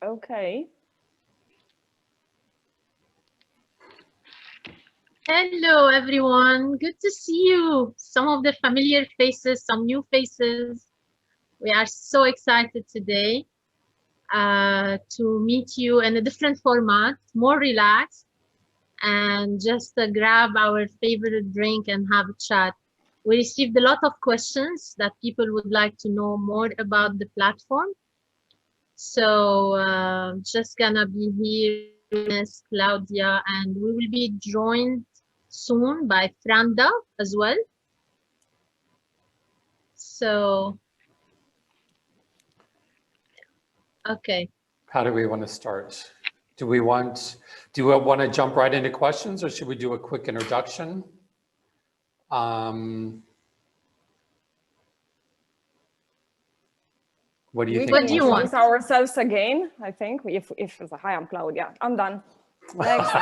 Okay. Hello, everyone. Good to see you. Some of the familiar faces, some new faces. We are so excited today to meet you in a different format, more relaxed, and just grab our favorite drink and have a chat. We received a lot of questions that people would like to know more about the platform. So just gonna be here, Miss Claudia, and we will be joined soon by Franda as well. So, okay. How do we want to start? Do we want to jump right into questions, or should we do a quick introduction? What do you think? What do you want? Introduce ourselves again, I think. If hi, I'm Claudia. I'm done. Next.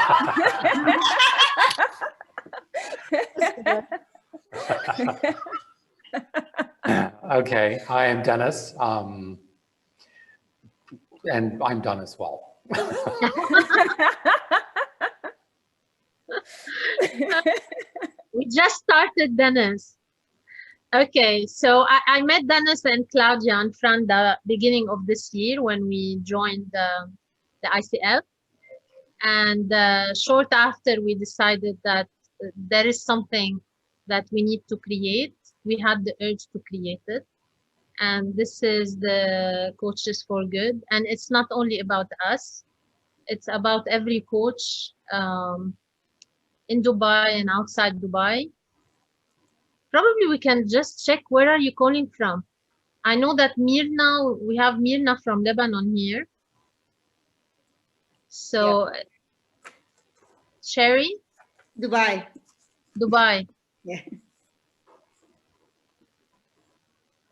Okay, hi, I'm Dennis, and I'm done as well. We just started, Dennis. Okay, so I met Dennis and Claudia and Franda beginning of this year when we joined the ICF. And short after, we decided that there is something that we need to create. We had the urge to create it. And this is the Coaches for Good. And it's not only about us. It's about every coach in Dubai and outside Dubai. Probably we can just check, where are you calling from? I know that Mirna, we have Mirna from Lebanon here. So, yeah. Sherry? Dubai. Dubai. Yeah.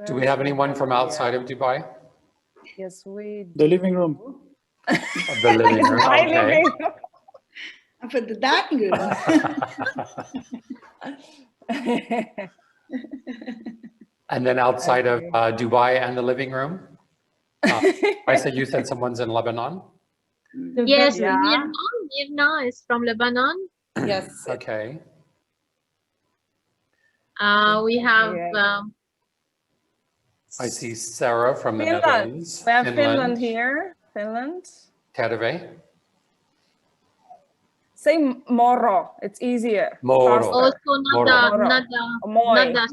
Do we have anyone from outside of Dubai? Yes, we do. The living room. The living room, My okay. living room. For the dining room. And then outside of Dubai and the living room? I said you said someone's in Lebanon? Yes, Yeah. Mirna is from Lebanon. Yes. Okay. We have I see Sarah from the Finland. Netherlands. We have Finland here. Finland. Terve. Say Moro. It's easier. Moro. Faster. also Moi. Nada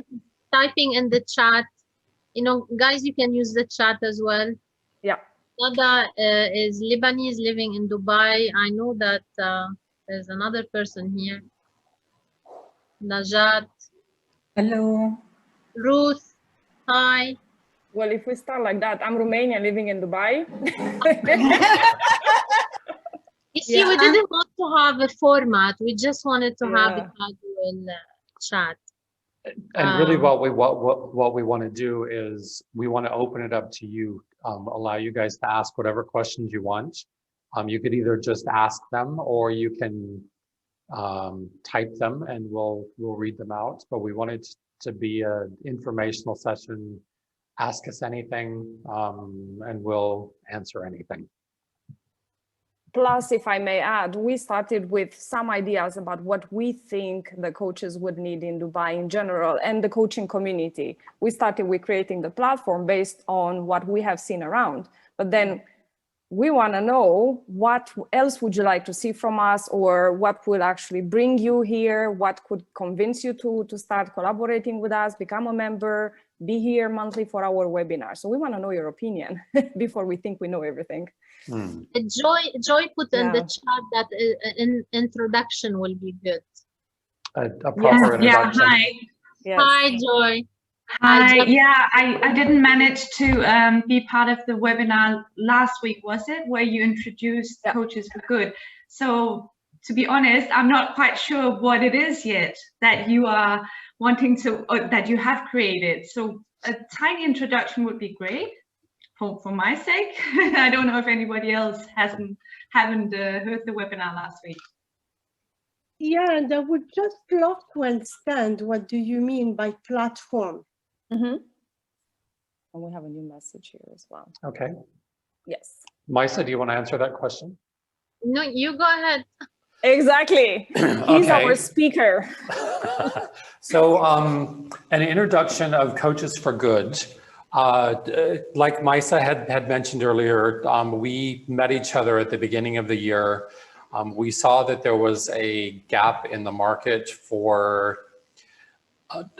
typing in the chat. You know, guys, you can use the chat as well. Yeah. Nada is Lebanese living in Dubai. I know that there's another person here. Najat. Hello. Ruth. Hi. Well, if we start like that, I'm Romanian living in Dubai. You see, we didn't want to have a format. We just wanted to have a Yeah. casual chat. And really what we want to do is we want to open it up to you, allow you guys to ask whatever questions you want. You could either just ask them, or you can type them and we'll read them out. But we want it to be an informational session. Ask us anything, and we'll answer anything. Plus, if I may add, we started with some ideas about what we think the coaches would need in Dubai in general and the coaching community. We started with creating the platform based on what we have seen around. But then we want to know, what else would you like to see from us, or what will actually bring you here? What could convince you to start collaborating with us, become a member, be here monthly for our webinar? So we want to know your opinion before we think we know everything. Joy put in the chat that an introduction will be good. A proper introduction. Yeah, hi. Yes. Hi, Joy. Hi. Yeah, I didn't manage to be part of the webinar last week, was it? Where you introduced Coaches for Good. So to be honest, I'm not quite sure what it is yet that you are wanting to, or that you have created. So a tiny introduction would be great. For my sake. I don't know if anybody else haven't heard the webinar last week. Yeah, and I would just love to understand, what do you mean by platform? And we have a new message here as well. Okay. Yes. Maisa, do you want to answer that question? No, you go ahead. Exactly. He's Okay. our speaker. So an introduction of Coaches for Good. Like Maisa had mentioned earlier, we met each other at the beginning of the year. We saw that there was a gap in the market for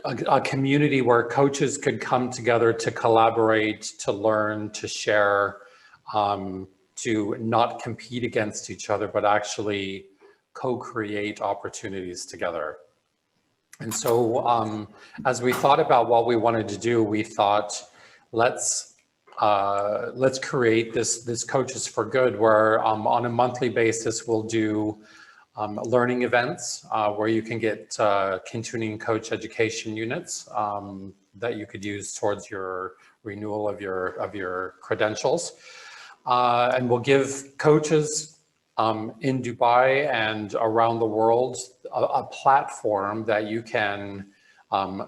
a community where coaches could come together to collaborate, to learn, to share, to not compete against each other, but actually co-create opportunities together. And so as we thought about what we wanted to do, we thought, let's create this Coaches for Good, where on a monthly basis, we'll do learning events where you can get continuing coach education units that you could use towards your renewal of your credentials. And we'll give coaches in Dubai and around the world a platform that you can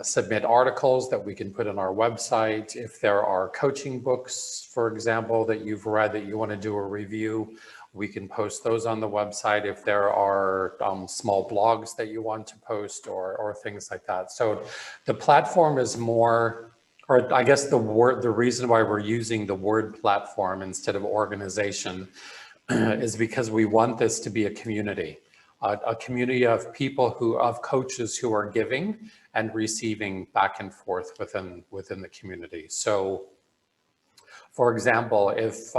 submit articles that we can put on our website. If there are coaching books, for example, that you've read that you want to do a review, we can post those on the website. If there are small blogs that you want to post or things like that. So the platform is more, or I guess the reason why we're using the word platform instead of organization is because we want this to be a community of people of coaches who are giving and receiving back and forth within the community. So, for example, if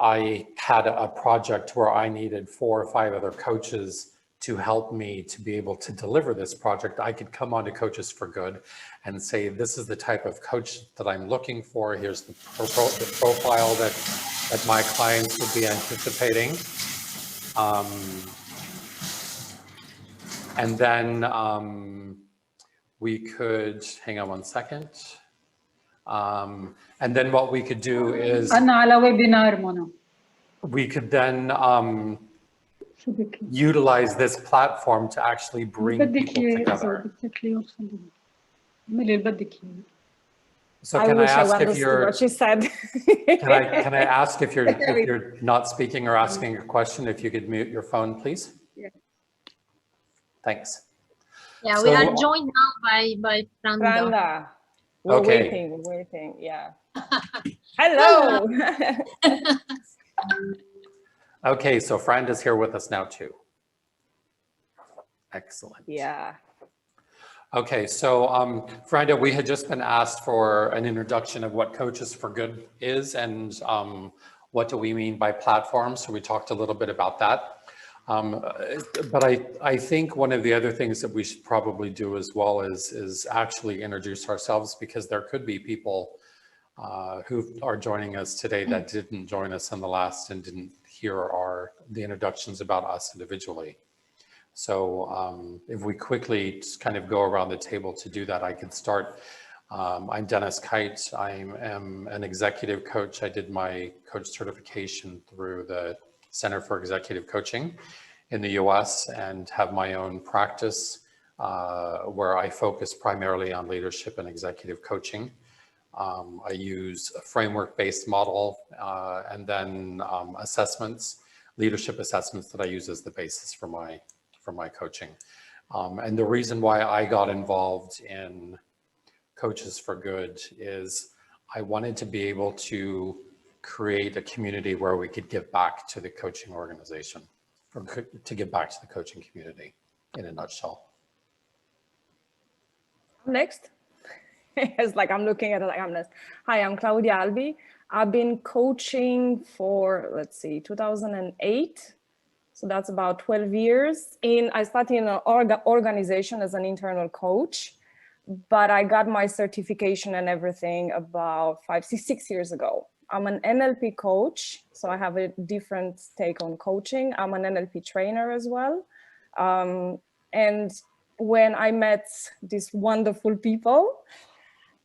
I had a project where I needed 4 or 5 other coaches to help me to be able to deliver this project, I could come on to Coaches for Good and say, this is the type of coach that I'm looking for. Here's the profile that my clients would be anticipating. And then we could, hang on one second. And then what we could do is we could then utilize this platform to actually bring people together. So can I ask if you're, what she said. can I ask if you're not speaking or asking a question, if you could mute your phone, please? Yeah. Thanks. Yeah, we are joined now by Franda. We're waiting, yeah. Hello. Okay, so Franda's here with us now too. Excellent. Yeah. Okay, so Franda, we had just been asked for an introduction of what Coaches for Good is and what do we mean by platform. So we talked a little bit about that. But I think one of the other things that we should probably do as well is actually introduce ourselves, because there could be people who are joining us today that didn't join us in the last and didn't hear the introductions about us individually. So if we quickly just kind of go around the table to do that, I could start. I'm Dennis Kite. I am an executive coach. I did my coach certification through the Center for Executive Coaching in the US and have my own practice where I focus primarily on leadership and executive coaching. I use a framework-based model and then leadership assessments that I use as the basis for my coaching. And the reason why I got involved in Coaches for Good is I wanted to be able to create a community where we could give back to the coaching organization, or to give back to the coaching community in a nutshell. Next. It's like I'm looking at it like I'm next. Hi, I'm Claudia Albi. I've been coaching for, let's see, 2008. So that's about 12 years. I started in an organization as an internal coach, but I got my certification and everything about 6 years ago. I'm an NLP coach, so I have a different take on coaching. I'm an NLP trainer as well. And when I met these wonderful people,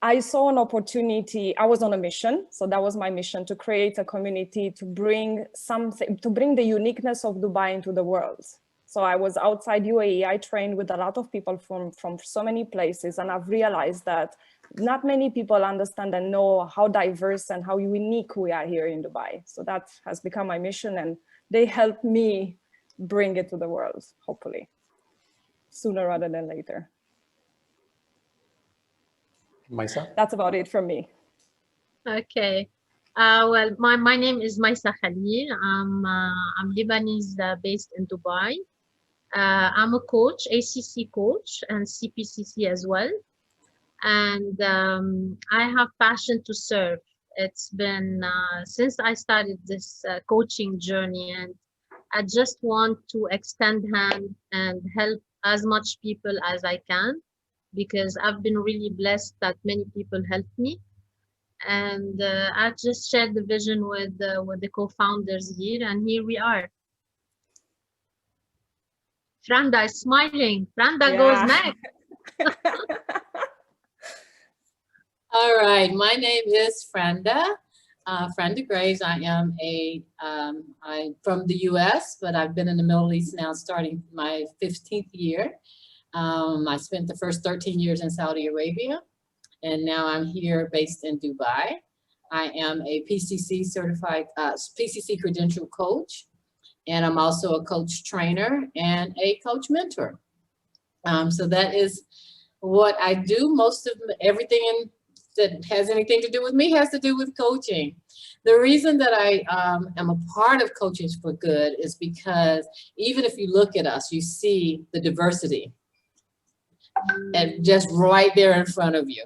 I saw an opportunity. I was on a mission. So that was my mission, to create a community, to bring the uniqueness of Dubai into the world. So I was outside UAE. I trained with a lot of people from so many places. And I've realized that not many people understand and know how diverse and how unique we are here in Dubai. So that has become my mission, and they help me bring it to the world, hopefully, sooner rather than later. Maisa? That's about it from me. Okay. Well, my name is Maisa Khalil. I'm Lebanese based in Dubai. I'm a coach, ACC coach, and CPCC as well. And I have passion to serve. It's been since I started this coaching journey, and I just want to extend hand and help as much people as I can, because I've been really blessed that many people helped me. And I just shared the vision with the co-founders here, and here we are. Franda is smiling. Franda goes next. All right, my name is Franda. Franda Graves. I am I'm from the US, but I've been in the Middle East now starting my 15th year. I spent the first 13 years in Saudi Arabia, and now I'm here based in Dubai. I am a PCC certified, PCC credential coach, and I'm also a coach trainer and a coach mentor. So that is what I do. Most of everything that has anything to do with me has to do with coaching. The reason that I am a part of Coaches4Good is because even if you look at us, you see the diversity and just right there in front of you.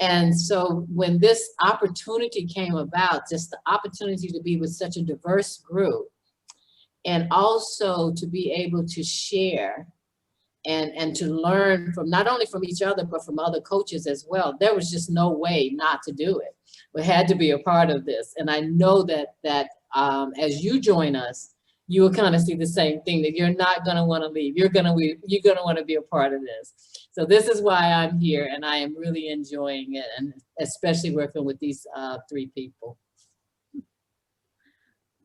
And so when this opportunity came about, just the opportunity to be with such a diverse group, and also to be able to share and to learn from not only from each other, but from other coaches as well. There was just no way not to do it. We had to be a part of this. And I know that as you join us, you will kind of see the same thing, that you're not going to want to leave. You're going to want to be a part of this. So this is why I'm here, and I am really enjoying it, and especially working with these 3 people.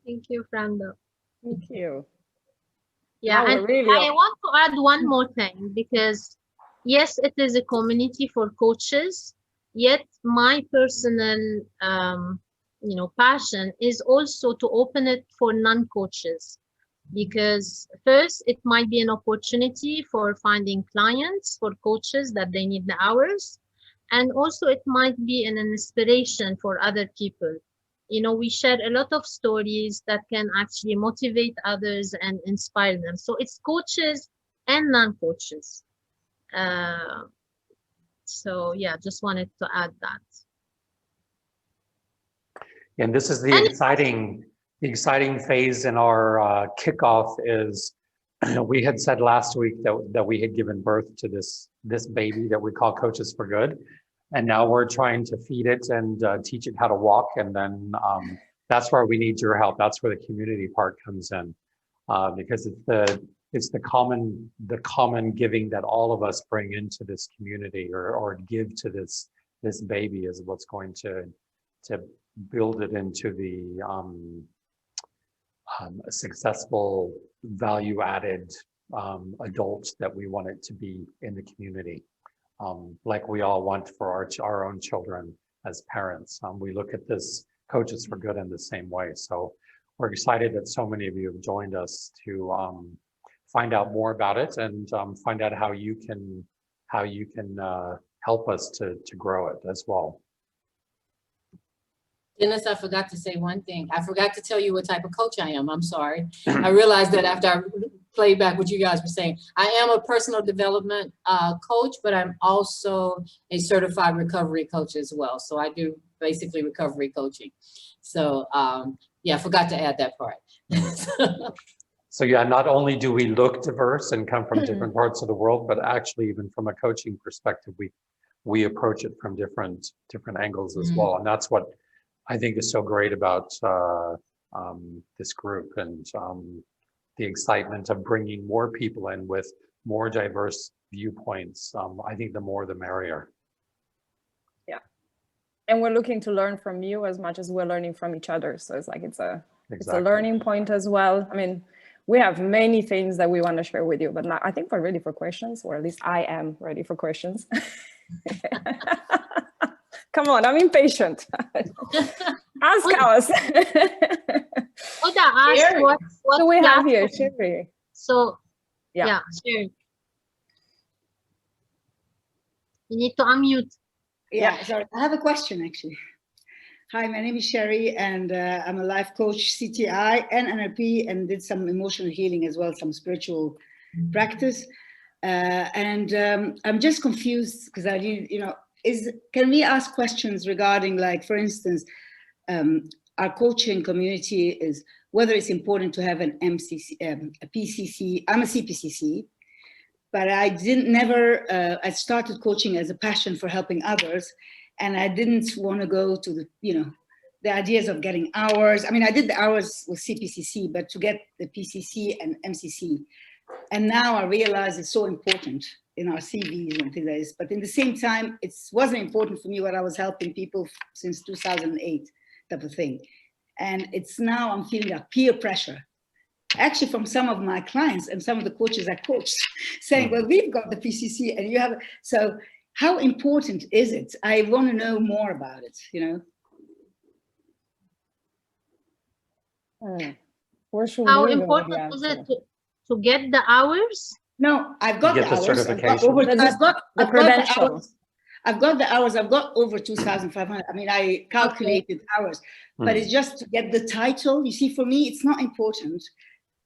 Thank you, Franda. Thank you. Yeah, Now and really I want to add one more thing, because yes, it is a community for coaches, yet my personal passion is also to open it for non-coaches, because first it might be an opportunity for finding clients for coaches that they need the hours, and also it might be an inspiration for other people. We share a lot of stories that can actually motivate others and inspire them. So it's coaches and non-coaches. So yeah, just wanted to add that. And this is the exciting phase in our kickoff is we had said last week that we had given birth to this baby that we call Coaches4Good. And now we're trying to feed it and teach it how to walk. And then that's where we need your help. That's where the community part comes in, because it's the common giving that all of us bring into this community or give to this baby is what's going to build it into the a successful, value-added adult that we want it to be in the community. Like we all want for our own children as parents. We look at this Coaches4Good in the same way. So we're excited that so many of you have joined us to find out more about it and find out how you can help us to grow it as well. Dennis, I forgot to say one thing. I forgot to tell you what type of coach I am. I'm sorry. I realized that after I played back what you guys were saying. I am a personal development coach, but I'm also a certified recovery coach as well. So I do basically recovery coaching. So yeah, I forgot to add that part. So yeah, not only do we look diverse and come from different parts of the world, but actually even from a coaching perspective, we approach it from different angles as well. And that's what I think is so great about this group and the excitement of bringing more people in with more diverse viewpoints. I think the more the merrier. Yeah, and we're looking to learn from you as much as we're learning from each other. So it's like it's a learning point as well. I mean, we have many things that we want to share with you, but now I think we're ready for questions, or at least I am ready for questions. Come on, I'm impatient. Ask us. Oda asked what So we have here, platform. Sherry. So Yeah. yeah, sure. You need to unmute. Yeah, sorry. I have a question actually. Hi, my name is Sherry, and I'm a life coach, CTI and NLP, and did some emotional healing as well, some spiritual practice. I'm just confused because I need, can we ask questions regarding, like, for instance, our coaching community is whether it's important to have an MCC, a PCC. I'm a CPCC, but I I started coaching as a passion for helping others. And I didn't want to go to the ideas of getting hours. I mean, I did the hours with CPCC, but to get the PCC and MCC. And now I realize it's so important in our CVs and things like this. But in the same time, it wasn't important for me what I was helping people since 2008 type of thing. And it's now I'm feeling a peer pressure, actually from some of my clients and some of the coaches I coached, saying, well, we've got the PCC and you have, so how important is it? I want to know more about it, Where should How we important is it to get the hours? No, I've got the hours. Certification. I've got the credentials. I've got the hours. I've got over 2,500. I mean, I calculated hours, but it's just to get the title. You see, for me, it's not important,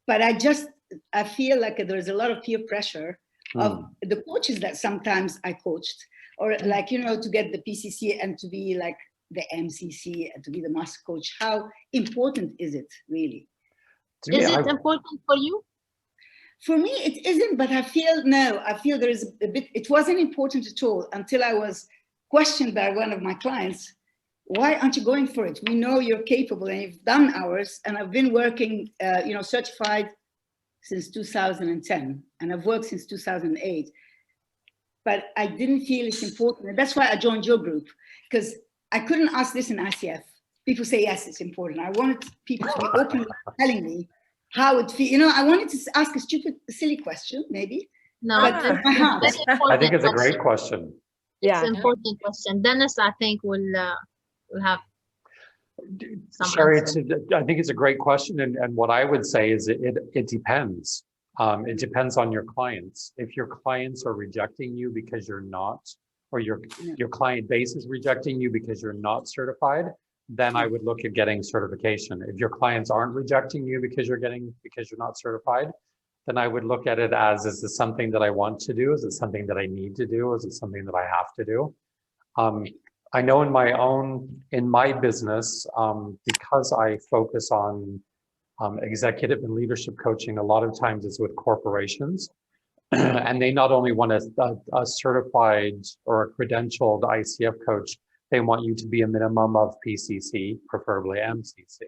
but I feel like there's a lot of peer pressure of the coaches that sometimes I coached, or like, to get the PCC and to be like the MCC and to be the master coach. How important is it really? Is it important for you? For me, it isn't, but I feel there is a bit, it wasn't important at all until I was questioned by one of my clients. Why aren't you going for it? We know you're capable and you've done hours, and I've been working, certified since 2010, and I've worked since 2008. But I didn't feel it's important. And that's why I joined your group, because I couldn't ask this in ICF. People say, yes, it's important. I wanted people to be open telling me how it feels. I wanted to ask a silly question, maybe. No, but I think it's a great question. It's an important question. Dennis, I think, will have some Sherry, answer. I think it's a great question. And what I would say is it depends. It depends on your clients. If your clients are rejecting you because you're not, or your client base is rejecting you because you're not certified, then I would look at getting certification. If your clients aren't rejecting you because you're not certified, then I would look at it as, is this something that I want to do? Is it something that I need to do? Is it something that I have to do? I know in my business, because I focus on executive and leadership coaching, a lot of times it's with corporations. And they not only want a certified or a credentialed ICF coach, they want you to be a minimum of PCC, preferably MCC.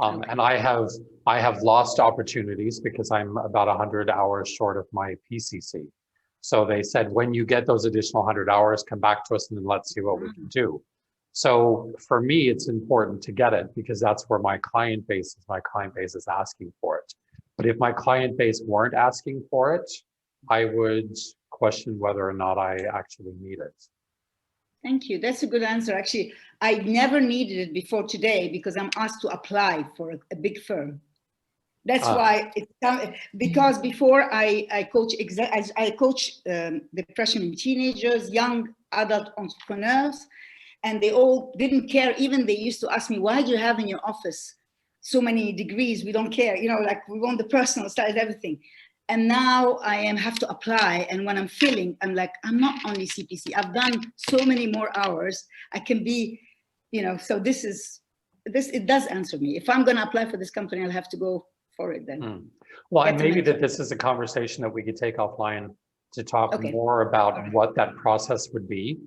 And I have lost opportunities because I'm about 100 hours short of my PCC. So they said, when you get those additional 100 hours, come back to us and then let's see what we can do. So for me, it's important to get it because that's where my client base is asking for it. But if my client base weren't asking for it, I would question whether or not I actually need it. Thank you. That's a good answer. Actually, I never needed it before today because I'm asked to apply for a big firm. That's why because before I coach depression in teenagers, young adult entrepreneurs, and they all didn't care. Even they used to ask me, why do you have in your office so many degrees? We don't care. Like we want the personal side, everything. And now I have to apply. And when I'm feeling, I'm like, I'm not only CPC. I've done so many more hours. I can be, so it does answer me. If I'm going to apply for this company, I'll have to go for it then. Well, and maybe that this is a conversation that we could take offline to talk more about what that process would be,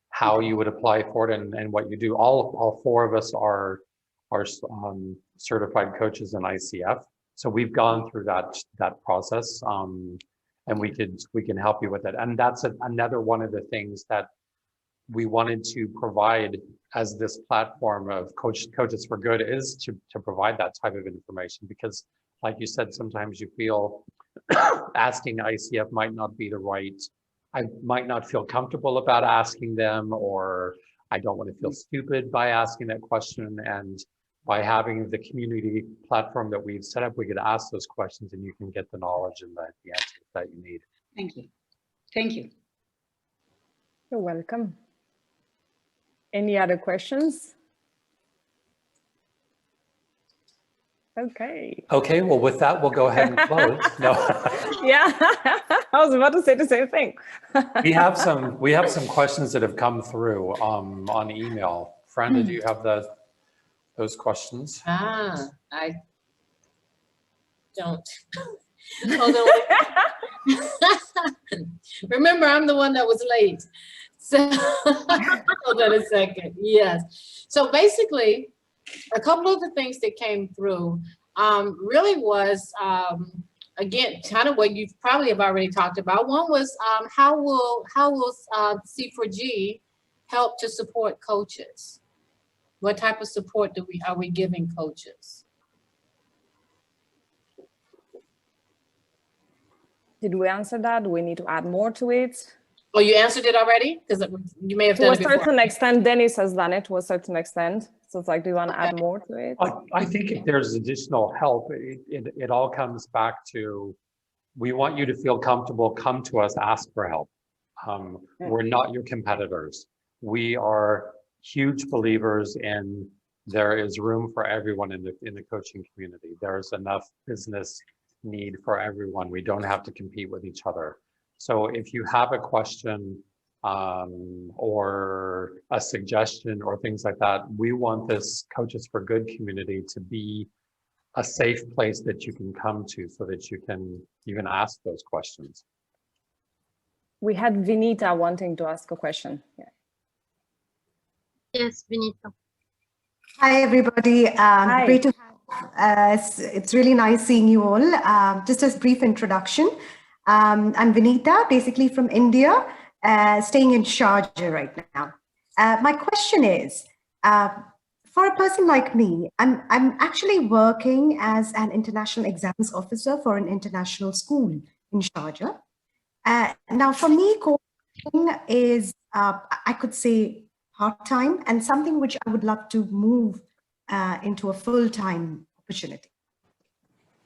how you would apply for it, and what you do. All four of us are certified coaches in ICF. So we've gone through that process, and we can help you with it. And that's another one of the things that we wanted to provide as this platform of Coaches for Good is to provide that type of information, because like you said, sometimes you feel asking ICF might not be the right I might not feel comfortable about asking them, or I don't want to feel stupid by asking that question. And by having the community platform that we've set up, we could ask those questions and you can get the knowledge and the answers that you need. Thank you. Thank you. You're welcome. Any other questions? Okay. Okay, well, with that, we'll go ahead and close. No. Yeah, I was about to say the same thing. we have some questions that have come through on email. Franda, do you have those questions? I don't. Hold on. Remember, I'm the one that was late. So hold on a second. Yes. So basically, a couple of the things that came through really was, again, kind of what you probably have already talked about. One was how will C4G help to support coaches? What type of support are we giving coaches? Did we answer that? Do we need to add more to it? Oh, you answered it already? Because you may have done it before. To a certain extent, Dennis has done it to a certain extent. So it's like, do you want to add more to it? I think if there's additional help, it all comes back to, we want you to feel comfortable, come to us, ask for help. We're not your competitors. We are huge believers in there is room for everyone in the coaching community. There's enough business need for everyone. We don't have to compete with each other. So if you have a question or a suggestion or things like that, we want this Coaches for Good community to be a safe place that you can come to so that you can ask those questions. We had Vinita wanting to ask a question. Yeah. Yes, Vinita. Hi, everybody. Hi. Great to have. It's really nice seeing you all. Just a brief introduction. I'm Vinita, basically from India, staying in Sharjah right now. My question is, for a person like me, I'm actually working as an international exams officer for an international school in Sharjah. Now, for me, coaching is, I could say, part-time and something which I would love to move into a full-time opportunity.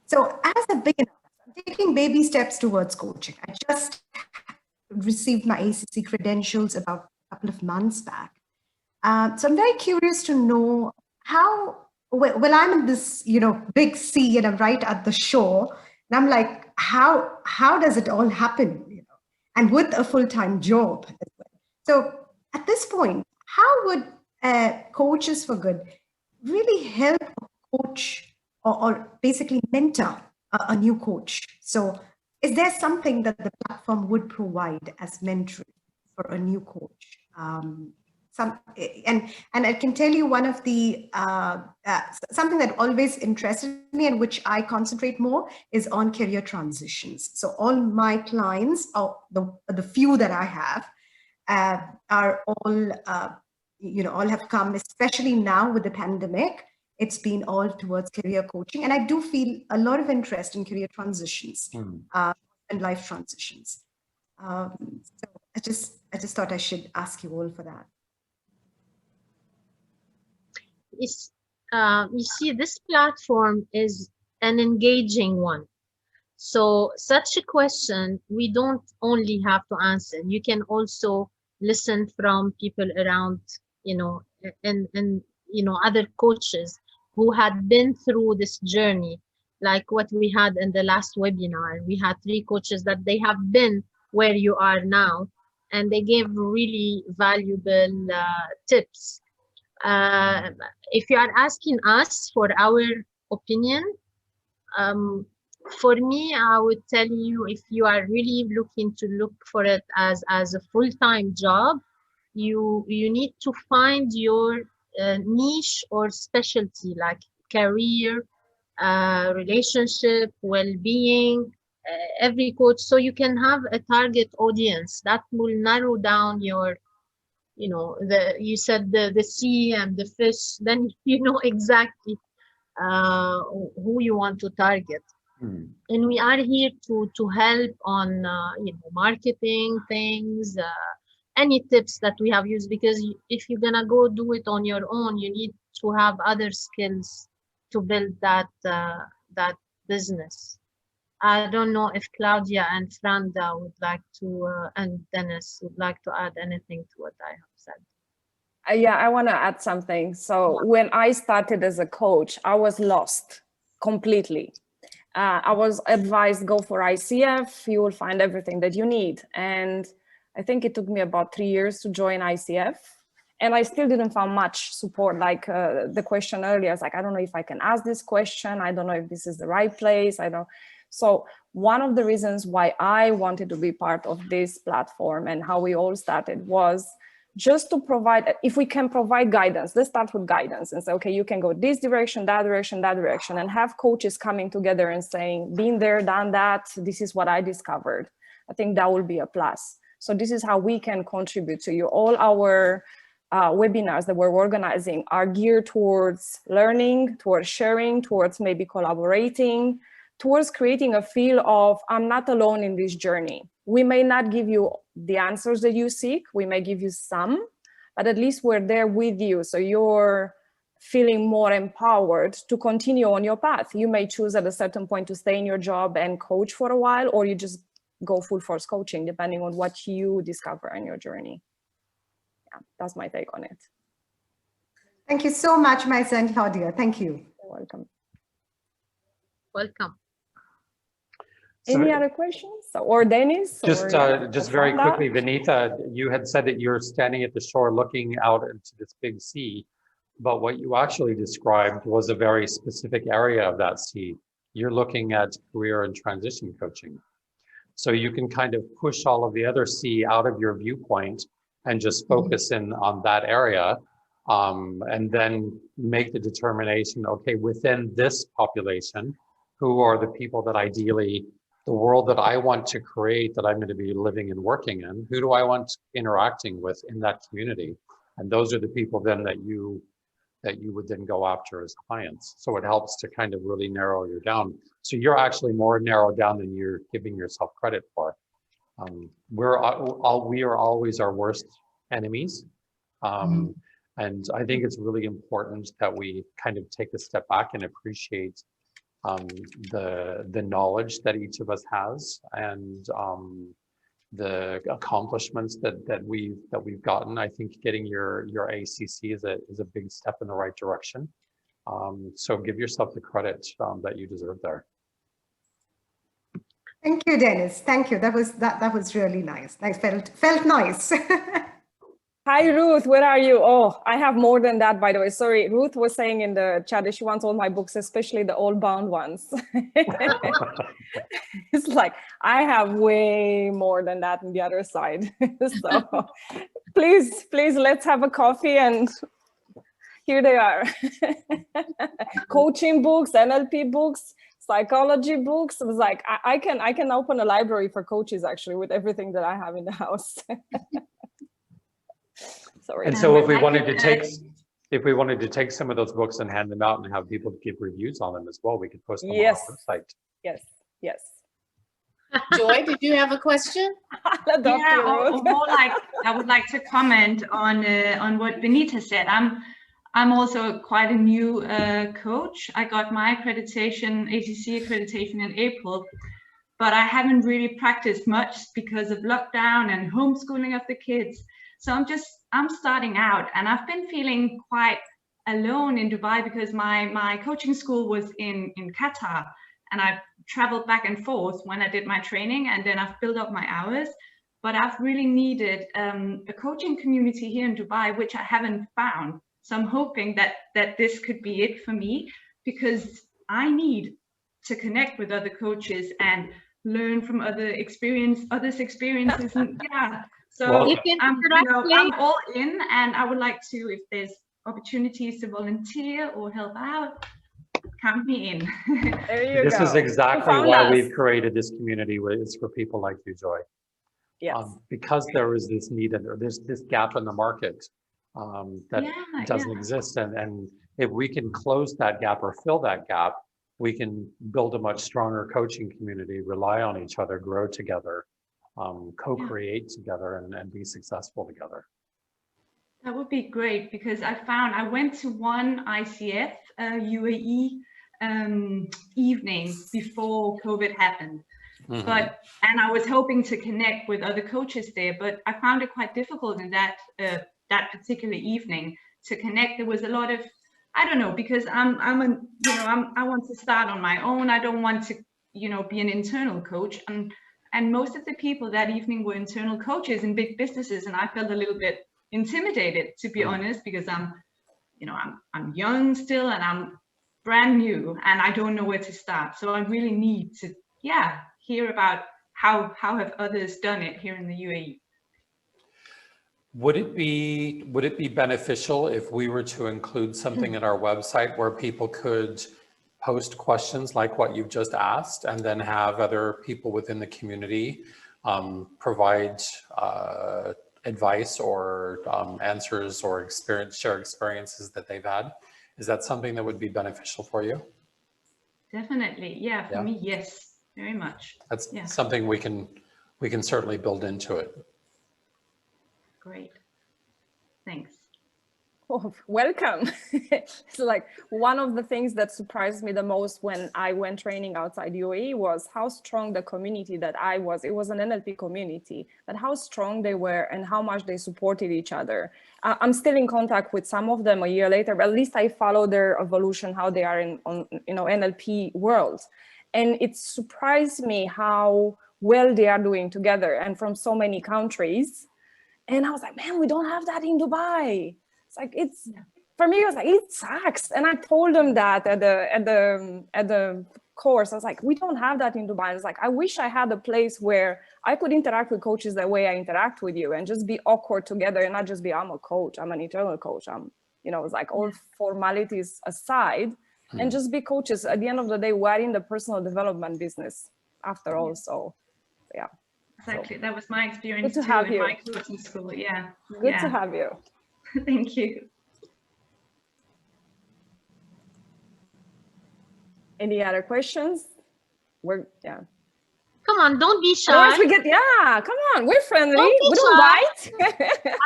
So as a beginner, I'm taking baby steps towards coaching. I just received my ACC credentials about a couple of months back. So I'm very curious to know how, well, I'm in this, big sea and I'm right at the shore. And I'm like, how does it all happen? And with a full-time job as well. So at this point, how would Coaches for Good really help a coach or basically mentor a new coach? So is there something that the platform would provide as mentoring for a new coach? And I can tell you one of the, something that always interested me and which I concentrate more is on career transitions. So all my clients, or the few that I have, are all, all have come, especially now with the pandemic, it's been all towards career coaching. And I do feel a lot of interest in career transitions and life transitions. So I just thought I should ask you all for that. You see, this platform is an engaging one. So such a question, we don't only have to answer. You can also listen from people around, and other coaches who had been through this journey, like what we had in the last webinar. We had 3 coaches that they have been where you are now, and they gave really valuable tips. If you are asking us for our opinion, for me, I would tell you, if you are really looking to look for it as a full-time job, you need to find your niche or specialty, like career, relationship, well-being, every coach, so you can have a target audience that will narrow down your, you said the sea and the fish, then you know exactly who you want to target. And we are here to help on marketing things, any tips that we have used, because if you're gonna go do it on your own, you need to have other skills to build that that business. I don't know if Claudia and Franda would like to, and Dennis would like to add anything to what I have said. Yeah, I want to add something. So when I started as a coach, I was lost completely. I was advised, go for ICF, you will find everything that you need. And I think it took me about 3 years to join ICF. And I still didn't find much support. Like the question earlier, I was like, I don't know if I can ask this question. I don't know if this is the right place. I don't. So one of the reasons why I wanted to be part of this platform and how we all started was just to provide, if we can provide guidance, let's start with guidance and say, okay, you can go this direction, that direction, that direction, and have coaches coming together and saying, been there, done that, this is what I discovered. I think that will be a plus. So this is how we can contribute to you. All our webinars that we're organizing are geared towards learning, towards sharing, towards maybe collaborating, towards creating a feel of, I'm not alone in this journey. We may not give you the answers that you seek. We may give you some, but at least we're there with you. So you're feeling more empowered to continue on your path. You may choose at a certain point to stay in your job and coach for a while, or you just go full force coaching, depending on what you discover in your journey. Yeah, that's my take on it. Thank you so much, Maisa and Claudia. Thank you. You're welcome. Welcome. Any other questions? Or Dennis? Just very quickly, Vinita, you had said that you're standing at the shore looking out into this big sea, but what you actually described was a very specific area of that sea. You're looking at career and transition coaching. So you can kind of push all of the other sea out of your viewpoint and just focus in on that area, and then make the determination, okay, within this population, who are the people that ideally, the world that I want to create, that I'm going to be living and working in, who do I want interacting with in that community? And those are the people then that you would then go after as clients. So it helps to kind of really narrow you down. So you're actually more narrowed down than you're giving yourself credit for. We are always our worst enemies. And I think it's really important that we kind of take a step back and appreciate the knowledge that each of us has, and the accomplishments that we've gotten. I think getting your ACC is a big step in the right direction. So give yourself the credit that you deserve there. Thank you, Dennis. Thank you. That was really nice. Felt nice. Hi, Ruth, where are you? Oh, I have more than that, by the way. Sorry, Ruth was saying in the chat that she wants all my books, especially the old bound ones. It's like, I have way more than that on the other side. So please, let's have a coffee, and here they are. Coaching books, NLP books, psychology books. It was like, I can open a library for coaches actually with everything that I have in the house. Sorry. And so if we wanted to take some of those books and hand them out and have people give reviews on them as well, we could post them on our website. Yes. Joy, did you have a question? Yeah, or more like, I would like to comment on what Vinita said. I'm also quite a new coach. I got my accreditation, ACC accreditation in April, but I haven't really practiced much because of lockdown and homeschooling of the kids. So I'm starting out, and I've been feeling quite alone in Dubai because my coaching school was in Qatar, and I've traveled back and forth when I did my training, and then I've built up my hours. But I've really needed a coaching community here in Dubai, which I haven't found. So I'm hoping that this could be it for me, because I need to connect with other coaches and learn from others' experiences. And yeah. So well, I'm all in, and I would like to, if there's opportunities to volunteer or help out, count me in. There you this go. Is exactly why we've created this community. It's for people like you, Joy. Yes. Because there is this need, and there's this gap in the market that doesn't exist, and if we can close that gap or fill that gap, we can build a much stronger coaching community, rely on each other, grow together, co-create together, and be successful together. That would be great, because I went to one ICF UAE evening before COVID happened. Mm-hmm. And I was hoping to connect with other coaches there, but I found it quite difficult in that particular evening to connect. There was a lot of, I don't know, because I want to start on my own. I don't want to, be an internal coach. And most of the people that evening were internal coaches in big businesses, and I felt a little bit intimidated, to be honest, because I'm young still, and I'm brand new, and I don't know where to start. So I really need to, hear about how have others done it here in the UAE. Would it be beneficial if we were to include something in our website where people could post questions like what you've just asked, and then have other people within the community provide advice or answers or share experiences that they've had? Is that something that would be beneficial for you? Definitely, yeah. For me, yes, very much. That's something we can certainly build into it. Great, thanks. Oh, welcome. It's like one of the things that surprised me the most when I went training outside UAE was how strong the community that I was. It was an NLP community, but how strong they were and how much they supported each other. I'm still in contact with some of them a year later, but at least I follow their evolution, how they are in NLP world. And it surprised me how well they are doing together and from so many countries. And I was like, man, we don't have that in Dubai. It's like, for me, it was like, it sucks. And I told them that at the course. I was like, we don't have that in Dubai. It's like, I wish I had a place where I could interact with coaches the way I interact with you, and just be awkward together, and not just be, I'm a coach, I'm an internal coach. It's like all formalities aside, and just be coaches. At the end of the day, we're in the personal development business after all. So yeah. Exactly. That was my experience too in you. my coaching school. Yeah. Good to have you. Thank you. Any other questions? Come on, don't be shy. Otherwise we come on, we're friendly. We don't bite.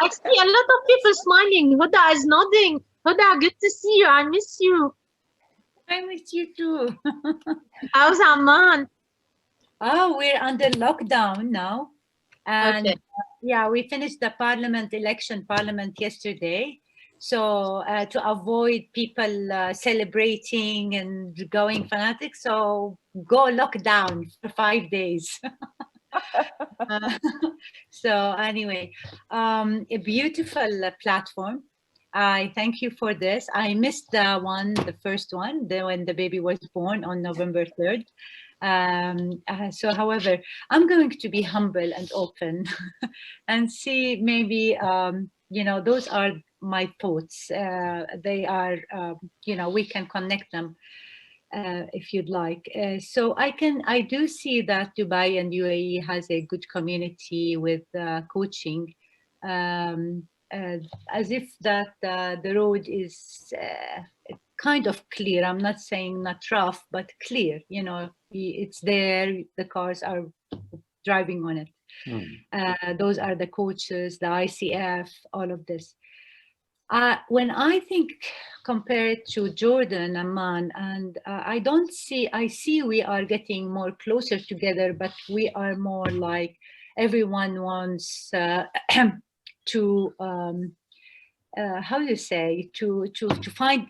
I see a lot of people smiling. Huda is nodding. Huda, good to see you. I miss you. I miss you too. How's Amman? Oh, we're under lockdown now. And okay. We finished the parliament yesterday. So to avoid people celebrating and going fanatic, so go lockdown for 5 days. So anyway, a beautiful platform. I thank you for this. I missed the first one, when the baby was born on November 3rd. So however, I'm going to be humble and open and see maybe, those are my thoughts. They are, we can connect them if you'd like. So I do see that Dubai and UAE has a good community with coaching, as if that the road is kind of clear. I'm not saying not rough, but clear. It's there. The cars are driving on it. Those are the coaches, the ICF, all of this. When I think compared to Jordan, Amman, and I see we are getting more closer together, but we are more like everyone wants to how do you say, to find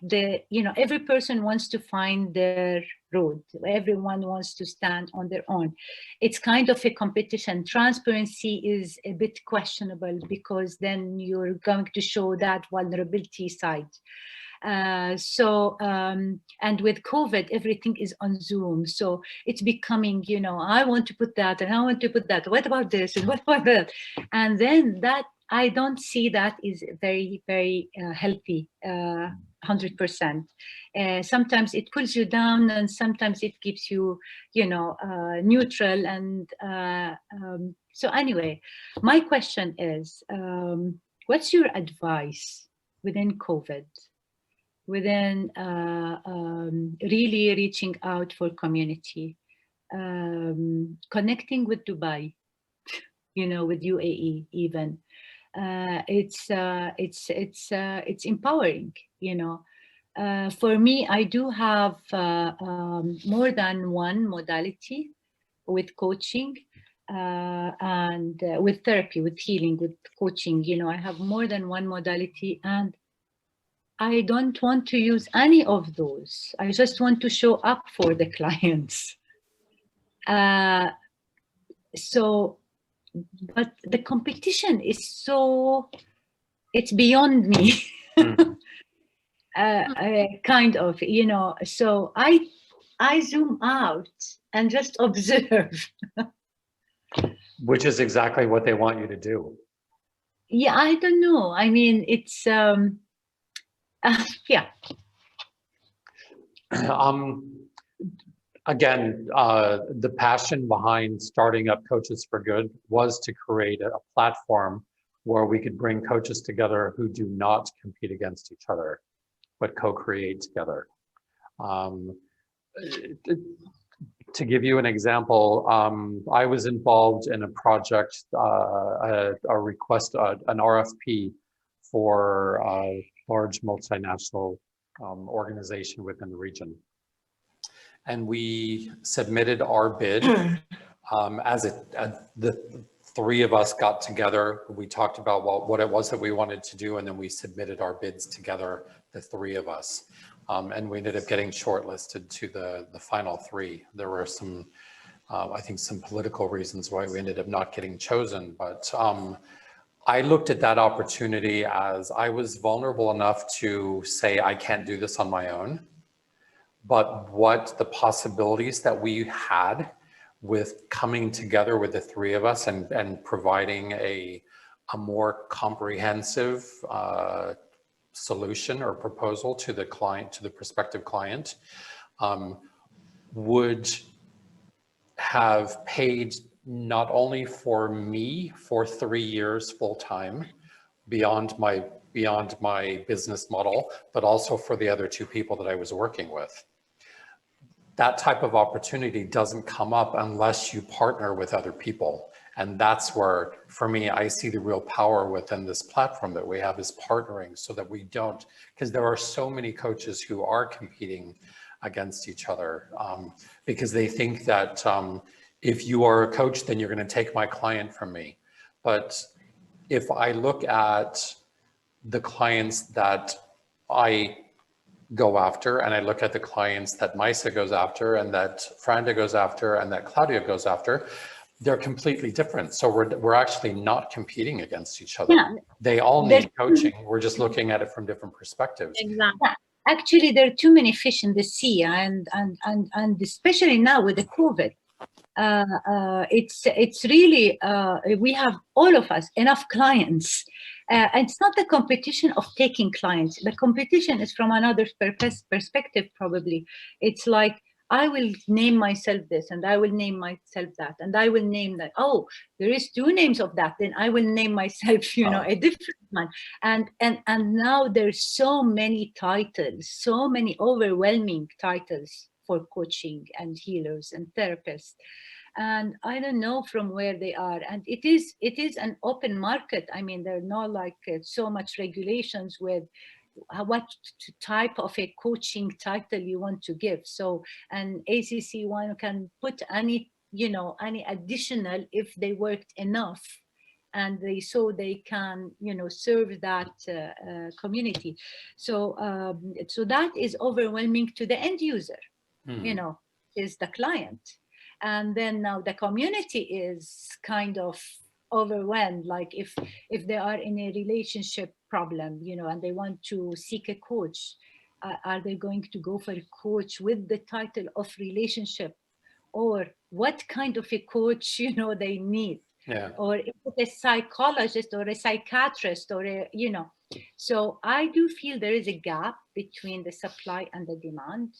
every person wants to find their road. Everyone wants to stand on their own. It's kind of a competition. Transparency is a bit questionable, because then you're going to show that vulnerability side. And with COVID, everything is on Zoom. So it's becoming, I want to put that and I want to put that. What about this and what about that? And then that, I don't see that is very, very healthy, 100%. Sometimes it pulls you down, and sometimes it keeps you, neutral. And so anyway, my question is, what's your advice within COVID? within really reaching out for community, connecting with Dubai, you know, with UAE even. It's empowering, you know. For me, I do have more than one modality with coaching and with therapy, with healing, with coaching. You know, I have more than one modality, and I don't want to use any of those. I just want to show up for the clients. So, but the competition is so, it's beyond me. Kind of, you know, so I zoom out and just observe. Which is exactly what they want you to do. Yeah, I don't know. I mean, it's yeah. Again, the passion behind starting up Coaches for Good was to create a platform where we could bring coaches together who do not compete against each other, but co-create together. To give you an example, I was involved in a project, a request, an RFP for a large multinational organization within the region. And we submitted our bid the three of us got together. We talked about what it was that we wanted to do, and then we submitted our bids together, the three of us. And we ended up getting shortlisted to the final three. There were some, I think, some political reasons why we ended up not getting chosen. But I looked at that opportunity as I was vulnerable enough to say, I can't do this on my own. But what the possibilities that we had with coming together with the three of us and providing a more comprehensive solution or proposal to the client, to the prospective client, would have paid not only for me for 3 years full time beyond my business model, but also for the other two people that I was working with. That type of opportunity doesn't come up unless you partner with other people. And that's where, for me, I see the real power within this platform that we have is partnering, so that we don't, because there are so many coaches who are competing against each other because they think that if you are a coach, then you're going to take my client from me. But if I look at the clients that I go after, and I look at the clients that Maisa goes after, and that Franda goes after, and that Claudia goes after, they're completely different. So we're actually not competing against each other. Yeah. They all need coaching. We're just looking at it from different perspectives. Exactly. Yeah. Actually, there are too many fish in the sea, and especially now with the COVID, it's really we have, all of us, enough clients. And it's not the competition of taking clients. The competition is from another perspective, probably. It's like, I will name myself this, and I will name myself that, and I will name that. Oh, there is two names of that. Then I will name myself, you know, a different one. And now there's so many titles, so many overwhelming titles for coaching and healers and therapists. And I don't know from where they are. And it is an open market. I mean, there are not like so much regulations with what type of a coaching title you want to give. So an ACC one can put any, you know, any additional if they worked enough and they can, you know, serve that community. So so that is overwhelming to the end user, you know, is the client. And then now the community is kind of overwhelmed. Like if they are in a relationship problem, you know, and they want to seek a coach, are they going to go for a coach with the title of relationship, or what kind of a coach, you know, they need? Yeah. Or is it a psychologist or a psychiatrist or a, you know? So I do feel there is a gap between the supply and the demand.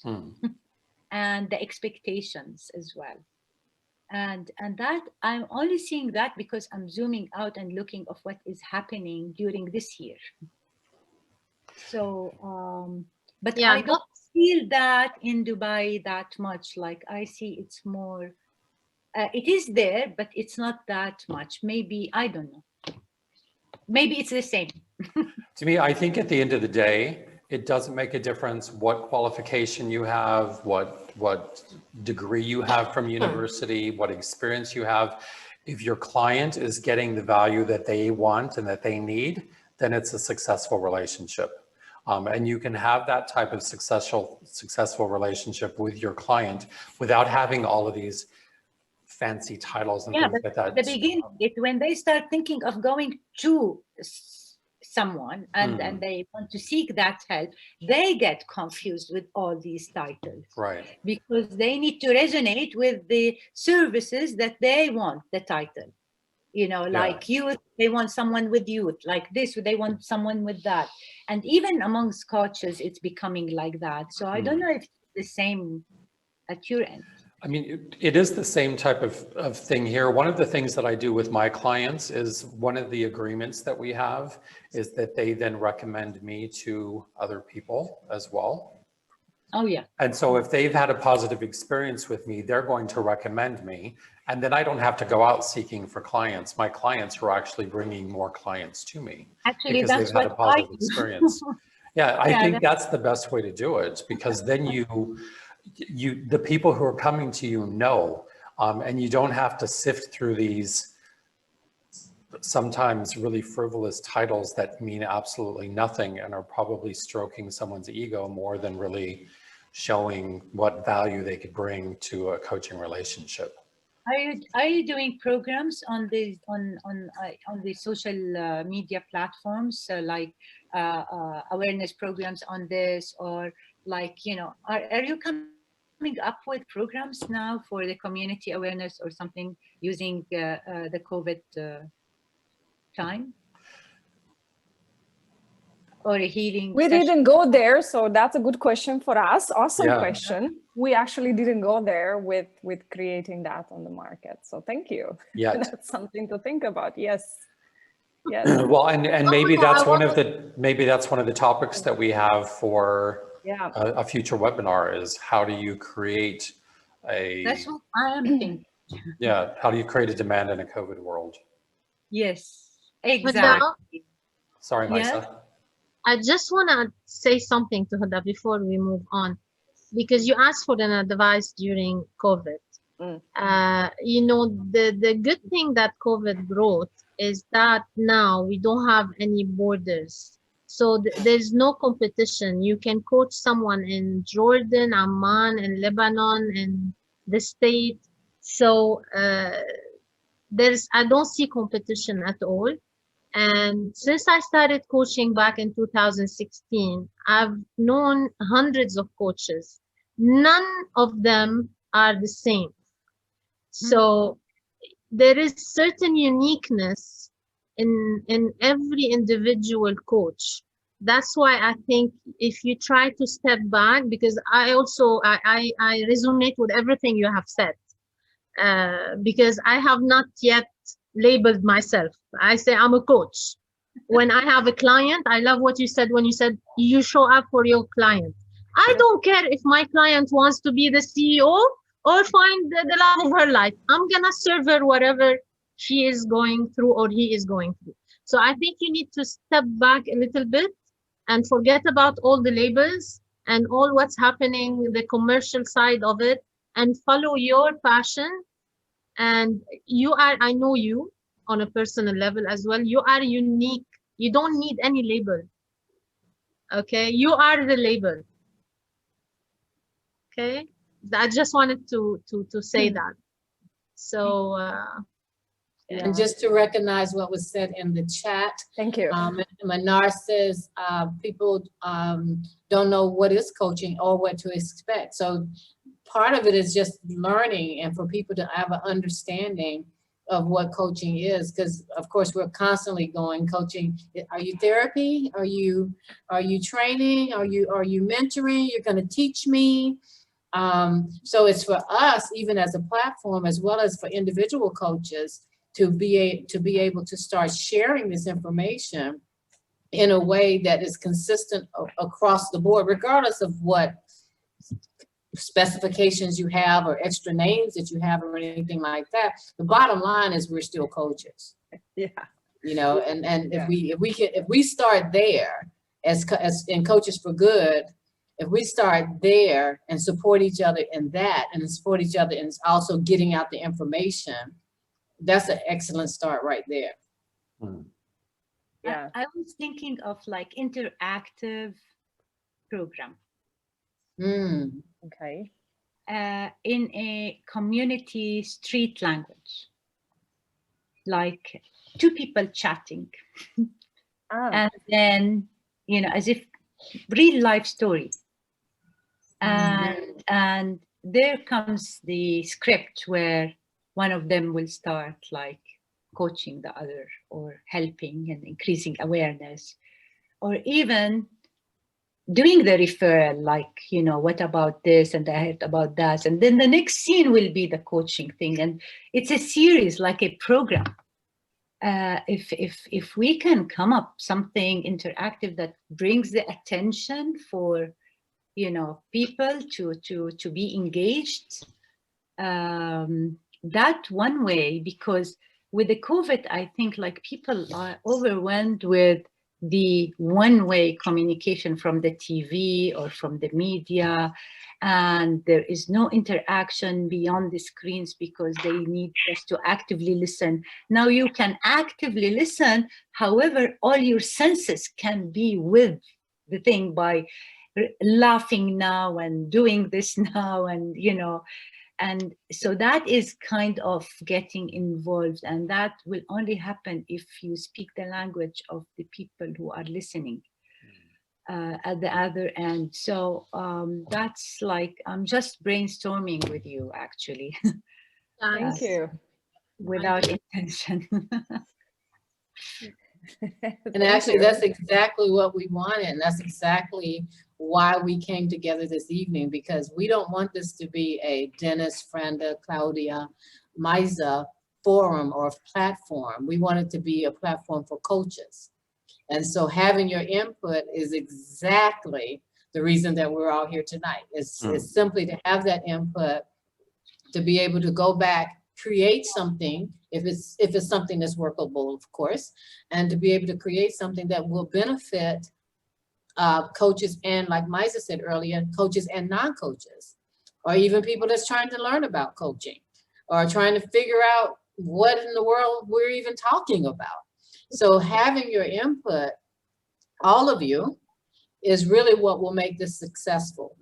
And the expectations as well. And that I'm only seeing that because I'm zooming out and looking of what is happening during this year. So But Yeah, I don't feel that in Dubai that much. Like I see it's more, it is there, but it's not that much. Maybe, I don't know. Maybe it's the same. To me, I think at the end of the day, it doesn't make a difference what qualification you have, what degree you have from university, what experience you have. If your client is getting the value that they want and that they need, then it's a successful relationship. And you can have that type of successful relationship with your client without having all of these fancy titles and things like that. At the beginning, when they start thinking of going to someone and they want to seek that help, they get confused with all these titles. Right. Because they need to resonate with the services that they want the title. You know, like youth, they want someone with youth. Like this, they want someone with that. And even amongst coaches, it's becoming like that. So I don't know if it's the same at your end. I mean, it is the same type of thing here. One of the things that I do with my clients is one of the agreements that we have is that they then recommend me to other people as well. Oh, yeah. And so if they've had a positive experience with me, they're going to recommend me. And then I don't have to go out seeking for clients. My clients are actually bringing more clients to me. Actually, because that's they've had a what positive experience. Yeah, I think that's the best way to do it, because then the people who are coming to you know, and you don't have to sift through these sometimes really frivolous titles that mean absolutely nothing and are probably stroking someone's ego more than really showing what value they could bring to a coaching relationship. Are you doing programs on the social media platforms, like awareness programs on this, or like, you know, are you coming up with programs now for the community awareness or something using the COVID time? Or a healing We session? didn't go there, so that's a good question for us. Awesome Yeah. question. We actually didn't go there with creating that on the market. So thank you. Yeah. That's something to think about. Yes. Yes. Well, and maybe that's one of the topics that we have for a future webinar is how do you create That's what I am thinking. Yeah, how do you create a demand in a COVID world? Yes, Huda, exactly. Sorry, Maisa. Yes. I just want to say something to Huda before we move on, because you asked for an advice during COVID. You know, the good thing that COVID brought is that now we don't have any borders. So there's no competition. You can coach someone in Jordan, Amman, in Lebanon, in the state. So I don't see competition at all. And since I started coaching back in 2016, I've known hundreds of coaches. None of them are the same. So there is certain uniqueness in every individual coach. That's why I think if you try to step back, because I resonate with everything you have said, because I have not yet labeled myself. I say I'm a coach. When I have a client, I love what you said when you said you show up for your client. I don't care if my client wants to be the CEO or find the love of her life. I'm gonna serve her whatever she is going through or he is going through. So I think you need to step back a little bit and forget about all the labels and all what's happening, the commercial side of it, and follow your passion. And you are, I know you on a personal level as well, you are unique. You don't need any label. Okay, you are the label. Okay, I just wanted to say that. So and just to recognize what was said in the chat. Thank you. Manar says people don't know what is coaching or what to expect. So part of it is just learning and for people to have an understanding of what coaching is, because of course we're constantly going coaching. Are you therapy? Are you training? Are you mentoring? You're going to teach me. So it's for us, even as a platform, as well as for individual coaches, to be able to start sharing this information in a way that is consistent across the board, regardless of what specifications you have or extra names that you have or anything like that. The bottom line is we're still coaches. Yeah. You know, and if we start there as in Coaches for Good, if we start there and support each other in that, and support each other in also getting out the information, that's an excellent start right there. Yeah. I was thinking of like interactive program. Okay. In a community street language, like two people chatting, and then, you know, as if real life story. And there comes the script where one of them will start like coaching the other, or helping and increasing awareness, or even doing the referral, like, you know, what about this, and I heard about that, and then the next scene will be the coaching thing, and it's a series, like a program. If we can come up something interactive that brings the attention for, you know, people to be engaged, that one way, because with the COVID, I think like people are overwhelmed with the one-way communication from the TV or from the media, and there is no interaction beyond the screens because they need us to actively listen. Now you can actively listen, however, all your senses can be with the thing by laughing now and doing this now, and, you know, and so that is kind of getting involved, and that will only happen if you speak the language of the people who are listening at the other end. So that's like, I'm just brainstorming with you, actually. Thank you. Without intention. And actually, that's exactly what we wanted. And that's exactly why we came together this evening, because we don't want this to be a Dennis, Franda, Claudia, Misa forum or platform. We want it to be a platform for coaches. And so having your input is exactly the reason that we're all here tonight. It's simply to have that input, to be able to go back, create something, if it's something that's workable, of course, and to be able to create something that will benefit coaches, and like Misa said earlier, coaches and non-coaches, or even people that's trying to learn about coaching, or trying to figure out what in the world we're even talking about. So having your input, all of you, is really what will make this successful,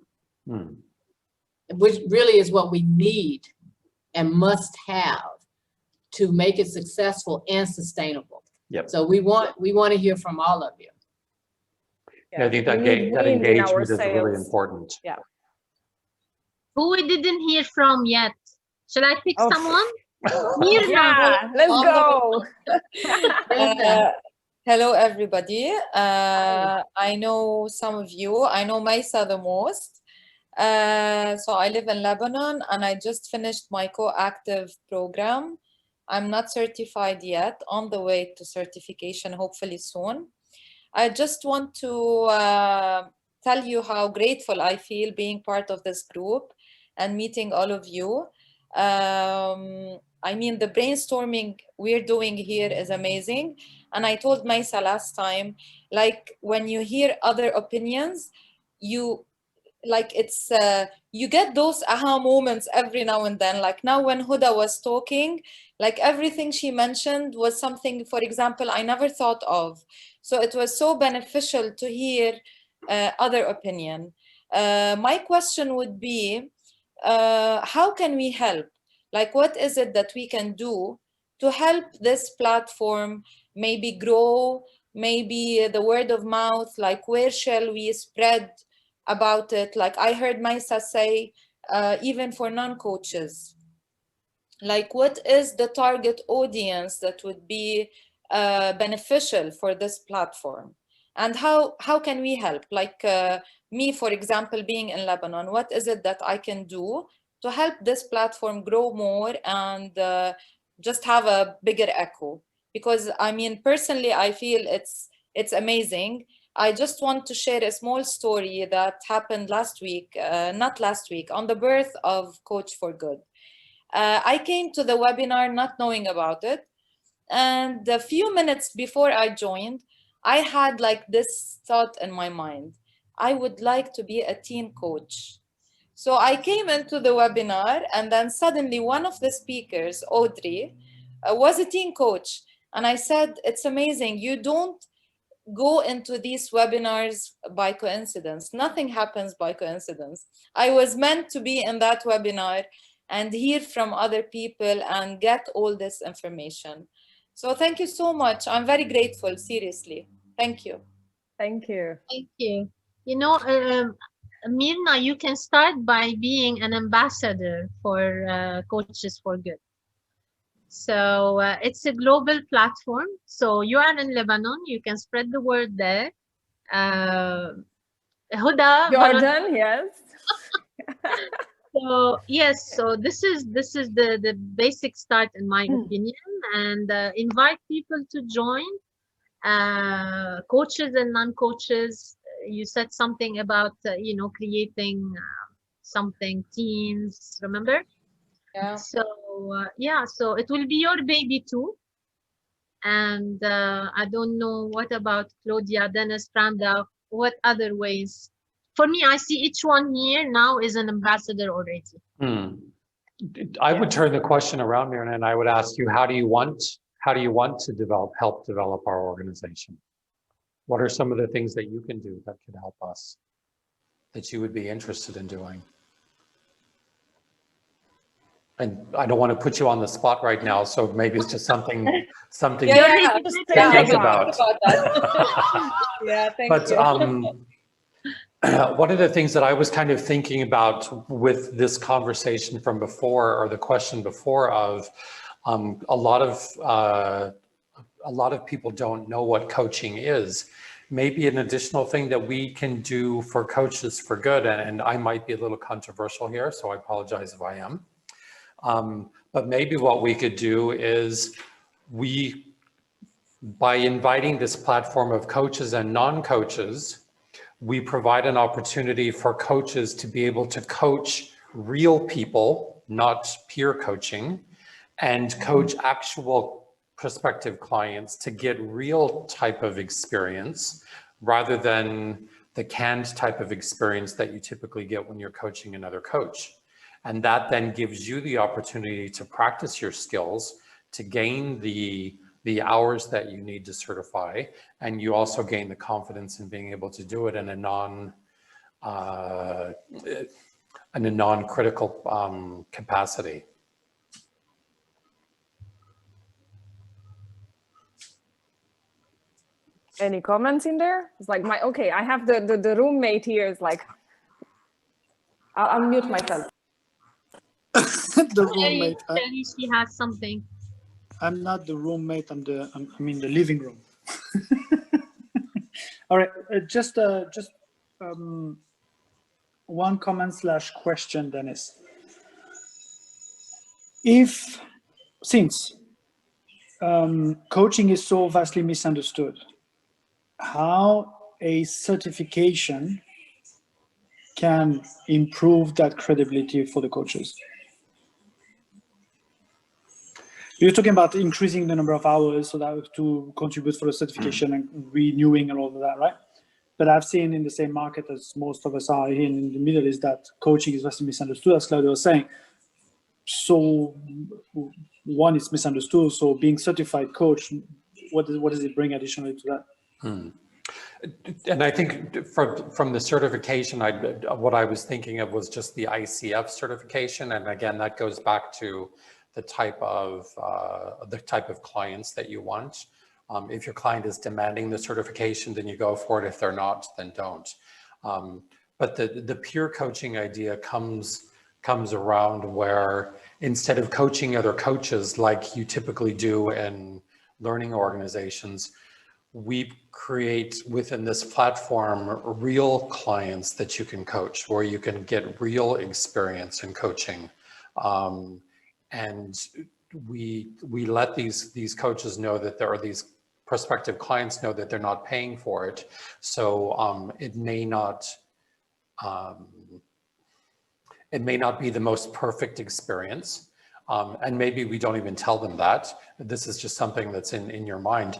which really is what we need and must have to make it successful and sustainable. Yep. So we want to hear from all of you. Yeah, I think that engagement is really important. Yeah. Who we didn't hear from yet? Should I pick someone? Yeah, let's go. Hello, everybody. I know some of you. I know Misa the most. So I live in Lebanon, and I just finished my co-active program. I'm not certified yet, on the way to certification, hopefully soon. I just want to tell you how grateful I feel being part of this group and meeting all of you. I mean, the brainstorming we're doing here is amazing. And I told Misa last time, like, when you hear other opinions, you get those aha moments every now and then. Like now when Huda was talking, like everything she mentioned was something, for example, I never thought of. So it was so beneficial to hear other opinion. My question would be, how can we help? Like, what is it that we can do to help this platform maybe grow, maybe the word of mouth, like where shall we spread about it? Like I heard Misa say, even for non-coaches, like what is the target audience that would be beneficial for this platform? And how can we help? Like me, for example, being in Lebanon, what is it that I can do to help this platform grow more and just have a bigger echo? Because I mean, personally, I feel it's It's amazing. I just want to share a small story that happened last week, not last week, on the birth of Coach4Good. I came to the webinar not knowing about it. And a few minutes before I joined, I had like this thought in my mind. I would like to be a teen coach. So I came into the webinar, and then suddenly one of the speakers, Audrey, was a teen coach. And I said, it's amazing. You don't go into these webinars by coincidence. Nothing happens by coincidence. I was meant to be in that webinar and hear from other people and get all this information. So thank you so much. I'm very grateful, seriously. Thank you. Thank you. Thank you. You know, Mirna, you can start by being an ambassador for Coaches4Good. So it's a global platform. So you are in Lebanon, you can spread the word there. Huda, Jordan, yes. So yes, so this is the basic start in my opinion, and invite people to join, coaches and non-coaches. You said something about you know, creating something teens, remember? Yeah. So yeah, so it will be your baby too. And I don't know, what about Claudia, Dennis, Franda, what other ways? For me, I see each one here now is an ambassador already. I would turn the question around, Mirna, and I would ask you, how do you want to help develop our organization? What are some of the things that you can do that could help us, that you would be interested in doing? And I don't want to put you on the spot right now, so maybe it's just something Yeah, to think about. Yeah, thank But you. one of the things that I was kind of thinking about with this conversation from before, or the question before, of a lot of people don't know what coaching is. Maybe an additional thing that we can do for Coaches4Good, and I might be a little controversial here, so I apologize if I am. But maybe what we could do is, by inviting this platform of coaches and non-coaches, we provide an opportunity for coaches to be able to coach real people, not peer coaching, and coach actual prospective clients to get real type of experience, rather than the canned type of experience that you typically get when you're coaching another coach. And that then gives you the opportunity to practice your skills, to gain the hours that you need to certify, and you also gain the confidence in being able to do it in a non-critical capacity. Any comments in there? It's like okay, I have the roommate here is like, I'll mute myself. The roommate. Sherry, she has something. I'm not the roommate, I'm in the living room. All right, just one comment / question, Dennis. Since coaching is so vastly misunderstood, how a certification can improve that credibility for the coaches? You're talking about increasing the number of hours so that to contribute for the certification and renewing and all of that, right? But I've seen in the same market as most of us are here in the Middle East that coaching is vastly misunderstood, as Claudia was saying. So one is misunderstood. So being certified coach, what does it bring additionally to that? And I think from the certification, what I was thinking of was just the ICF certification. And again, that goes back to the type of clients that you want. If your client is demanding the certification, then you go for it. If they're not, then don't. But the peer coaching idea comes around where, instead of coaching other coaches like you typically do in learning organizations, we create within this platform real clients that you can coach, where you can get real experience in coaching. And we let these coaches know that there are these prospective clients know that they're not paying for it. So it may not be the most perfect experience. And maybe we don't even tell them that. This is just something that's in your mind.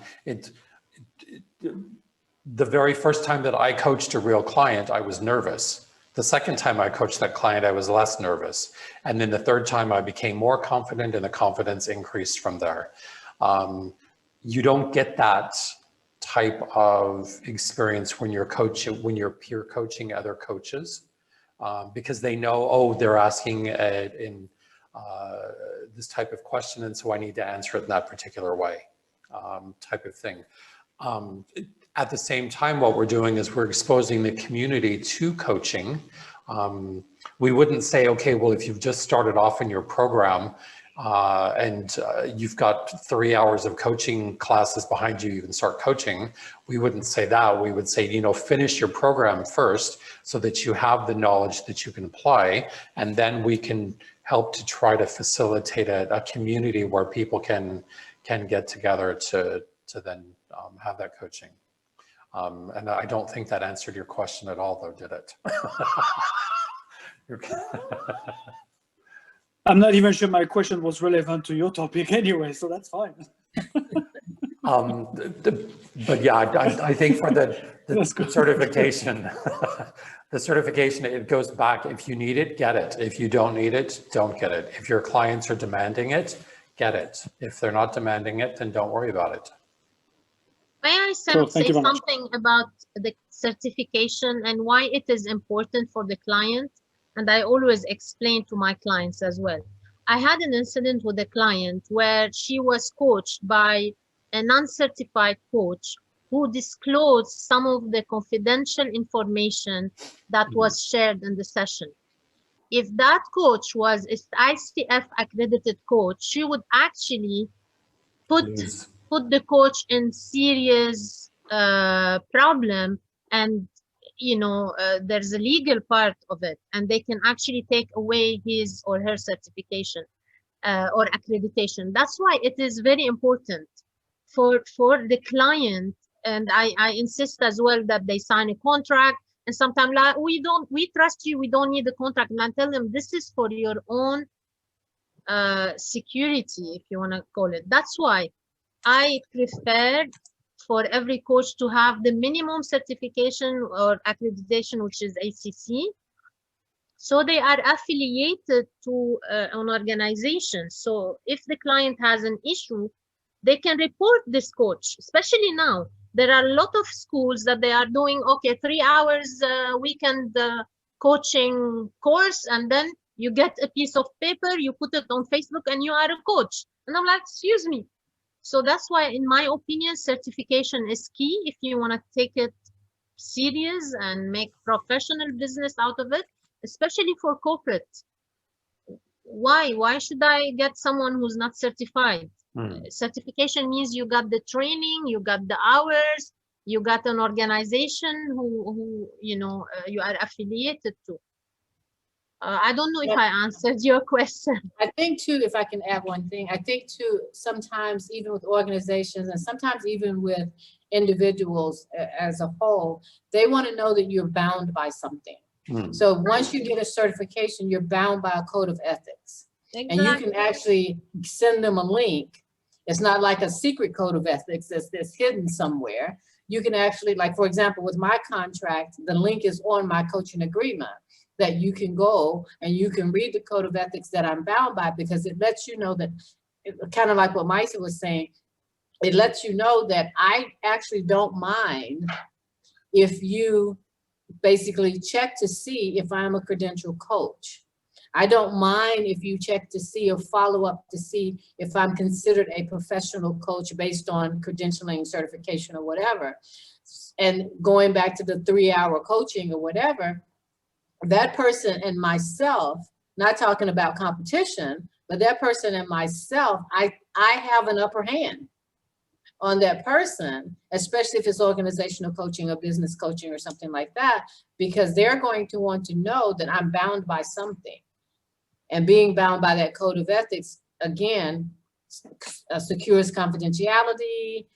The very first time that I coached a real client, I was nervous. The second time I coached that client, I was less nervous. And then the third time I became more confident, and the confidence increased from there. You don't get that type of experience when you're peer coaching other coaches, because they know, oh, they're asking in this type of question, and so I need to answer it in that particular way, type of thing. At the same time, what we're doing is we're exposing the community to coaching. We wouldn't say, okay, well, if you've just started off in your program and you've got 3 hours of coaching classes behind you, you can start coaching. We wouldn't say that. We would say, you know, finish your program first so that you have the knowledge that you can apply, and then we can help to try to facilitate a community where people can get together to then have that coaching. And I don't think that answered your question at all, though, did it? I'm not even sure my question was relevant to your topic anyway, so that's fine. But yeah, I think for the certification, the certification, it goes back. If you need it, get it. If you don't need it, don't get it. If your clients are demanding it, get it. If they're not demanding it, then don't worry about it. May I say something about the certification and why it is important for the client? And I always explain to my clients as well. I had an incident with a client where she was coached by a non-certified coach who disclosed some of the confidential information that was shared in the session. If that coach was an ICF accredited coach, she would actually put the coach in serious problem, and there's a legal part of it, and they can actually take away his or her certification or accreditation. That's why it is very important for the client, and I insist as well that they sign a contract. And sometimes like, we trust you, we don't need the contract. And I tell them this is for your own security, if you want to call it. That's why I prefer for every coach to have the minimum certification or accreditation, which is ACC. So they are affiliated to an organization. So if the client has an issue, they can report this coach, especially now. There are a lot of schools that they are doing, okay, 3 hours weekend coaching course, and then you get a piece of paper, you put it on Facebook, and you are a coach. And I'm like, excuse me. So that's why, in my opinion, certification is key if you want to take it serious and make professional business out of it, especially for corporate. Why should I get someone who's not certified? Certification means you got the training, you got the hours, you got an organization who you are affiliated to. I don't know if I answered your question. I think too, if I can add one thing, I think too, sometimes even with organizations and sometimes even with individuals as a whole, they want to know that you're bound by something. So once you get a certification, you're bound by a code of ethics. Exactly. And you can actually send them a link. It's not like a secret code of ethics that's hidden somewhere. You can actually, like, for example, with my contract, the link is on my coaching agreement, that you can go and you can read the code of ethics that I'm bound by, because it lets you know that, kind of like what Maisa was saying, it lets you know that I actually don't mind if you basically check to see if I'm a credentialed coach. I don't mind if you check to see or follow up to see if I'm considered a professional coach based on credentialing, certification, or whatever. And going back to the 3-hour coaching or whatever, that person and myself, not talking about competition, but that person and myself, I have an upper hand on that person, especially if it's organizational coaching or business coaching or something like that, because they're going to want to know that I'm bound by something. And being bound by that code of ethics, again, secures confidentiality,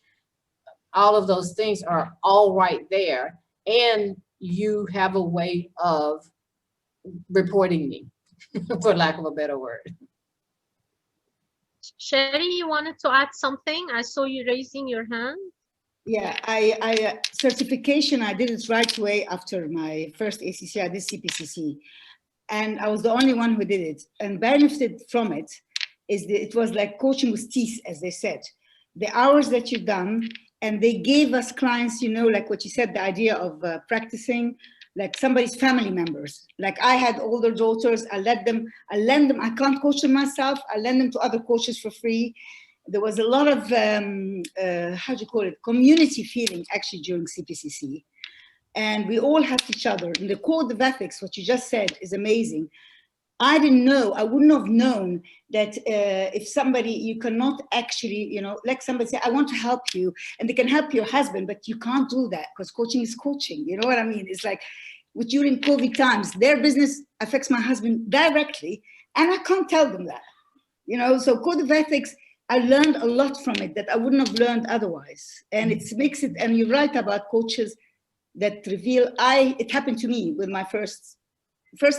all of those things are all right there. And you have a way of reporting me, for lack of a better word. Sherry, you wanted to add something? I saw you raising your hand. Yeah, I certification, I did it right away after my first ACC, I did CPCC. And I was the only one who did it. And benefited from it is that it was like coaching with teeth, as they said. The hours that you've done, and they gave us clients, you know, like what you said, the idea of practicing, like somebody's family members. Like I had older daughters, I lend them, I can't coach them myself, I lend them to other coaches for free. There was a lot of, how do you call it, community feeling actually during CPCC. And we all helped each other. And the code of ethics, what you just said, is amazing. I didn't know, I wouldn't have known that if somebody, you cannot actually, you know, like somebody say, I want to help you, and they can help your husband, but you can't do that because coaching is coaching. You know what I mean? It's like during COVID times, their business affects my husband directly, and I can't tell them that. You know, so code of ethics, I learned a lot from it that I wouldn't have learned otherwise. And it makes it, and you're right about coaches that reveal, it happened to me with my first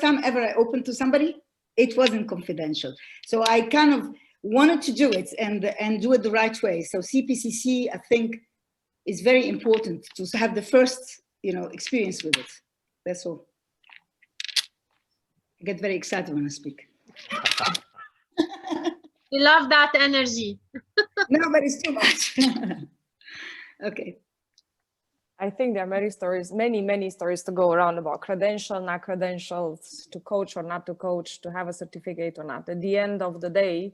time ever I opened to somebody, it wasn't confidential. So I kind of wanted to do it and do it the right way. So CPCC, I think, is very important to have the first, you know, experience with it. That's all. I get very excited when I speak. We love that energy. No, but it's too much. Okay. I think there are many stories, many stories to go around about credential, not credentials, to coach or not to coach, to have a certificate or not. At the end of the day,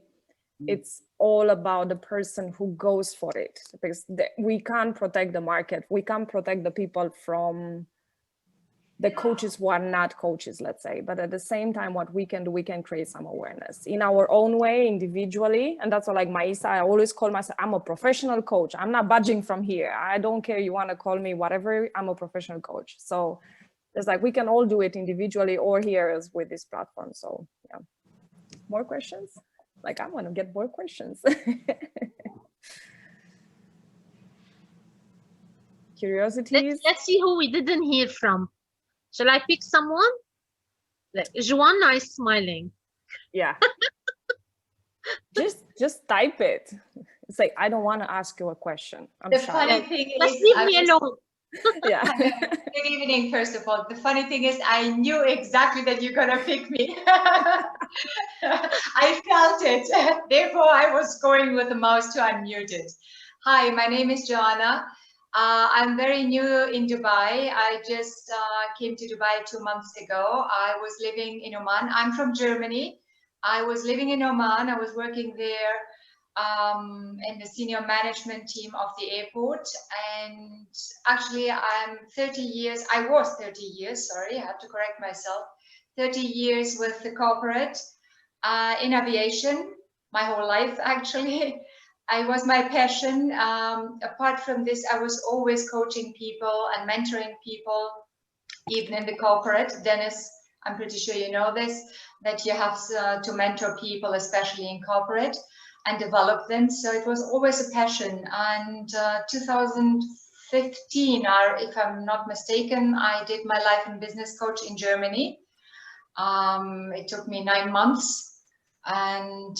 it's all about the person who goes for it, because we can't protect the market. We can't protect the people from the coaches who are not coaches, let's say. But at the same time, what we can do, we can create some awareness in our own way, individually. And that's what, like Maisa, I always call myself, I'm a professional coach. I'm not budging from here. I don't care, you want to call me whatever, I'm a professional coach. So it's like, we can all do it individually or here as with this platform. So yeah. More questions? Like, I want to get more questions. Curiosities? Let's see who we didn't hear from. Shall I pick someone? Joanna is smiling. Yeah. just type it. It's like, I don't want to ask you a question. I'm the shy. funny thing Just is, leave me alone. Yeah. Good evening, first of all. The funny thing is, I knew exactly that you're gonna pick me. I felt it. Therefore, I was going with the mouse to unmute it. Hi, my name is Joanna. I'm very new in Dubai. I just came to Dubai 2 months ago. I was living in Oman. I'm from Germany. I was living in Oman. I was working there in the senior management team of the airport. And actually, I was 30 years, sorry, I have to correct myself, 30 years with the corporate in aviation, my whole life, actually. It was my passion. Apart from this, I was always coaching people and mentoring people, even in the corporate. Dennis, I'm pretty sure you know this, that you have to mentor people, especially in corporate, and develop them. So it was always a passion. And 2015, if I'm not mistaken, I did my life and business coach in Germany. It took me 9 months. And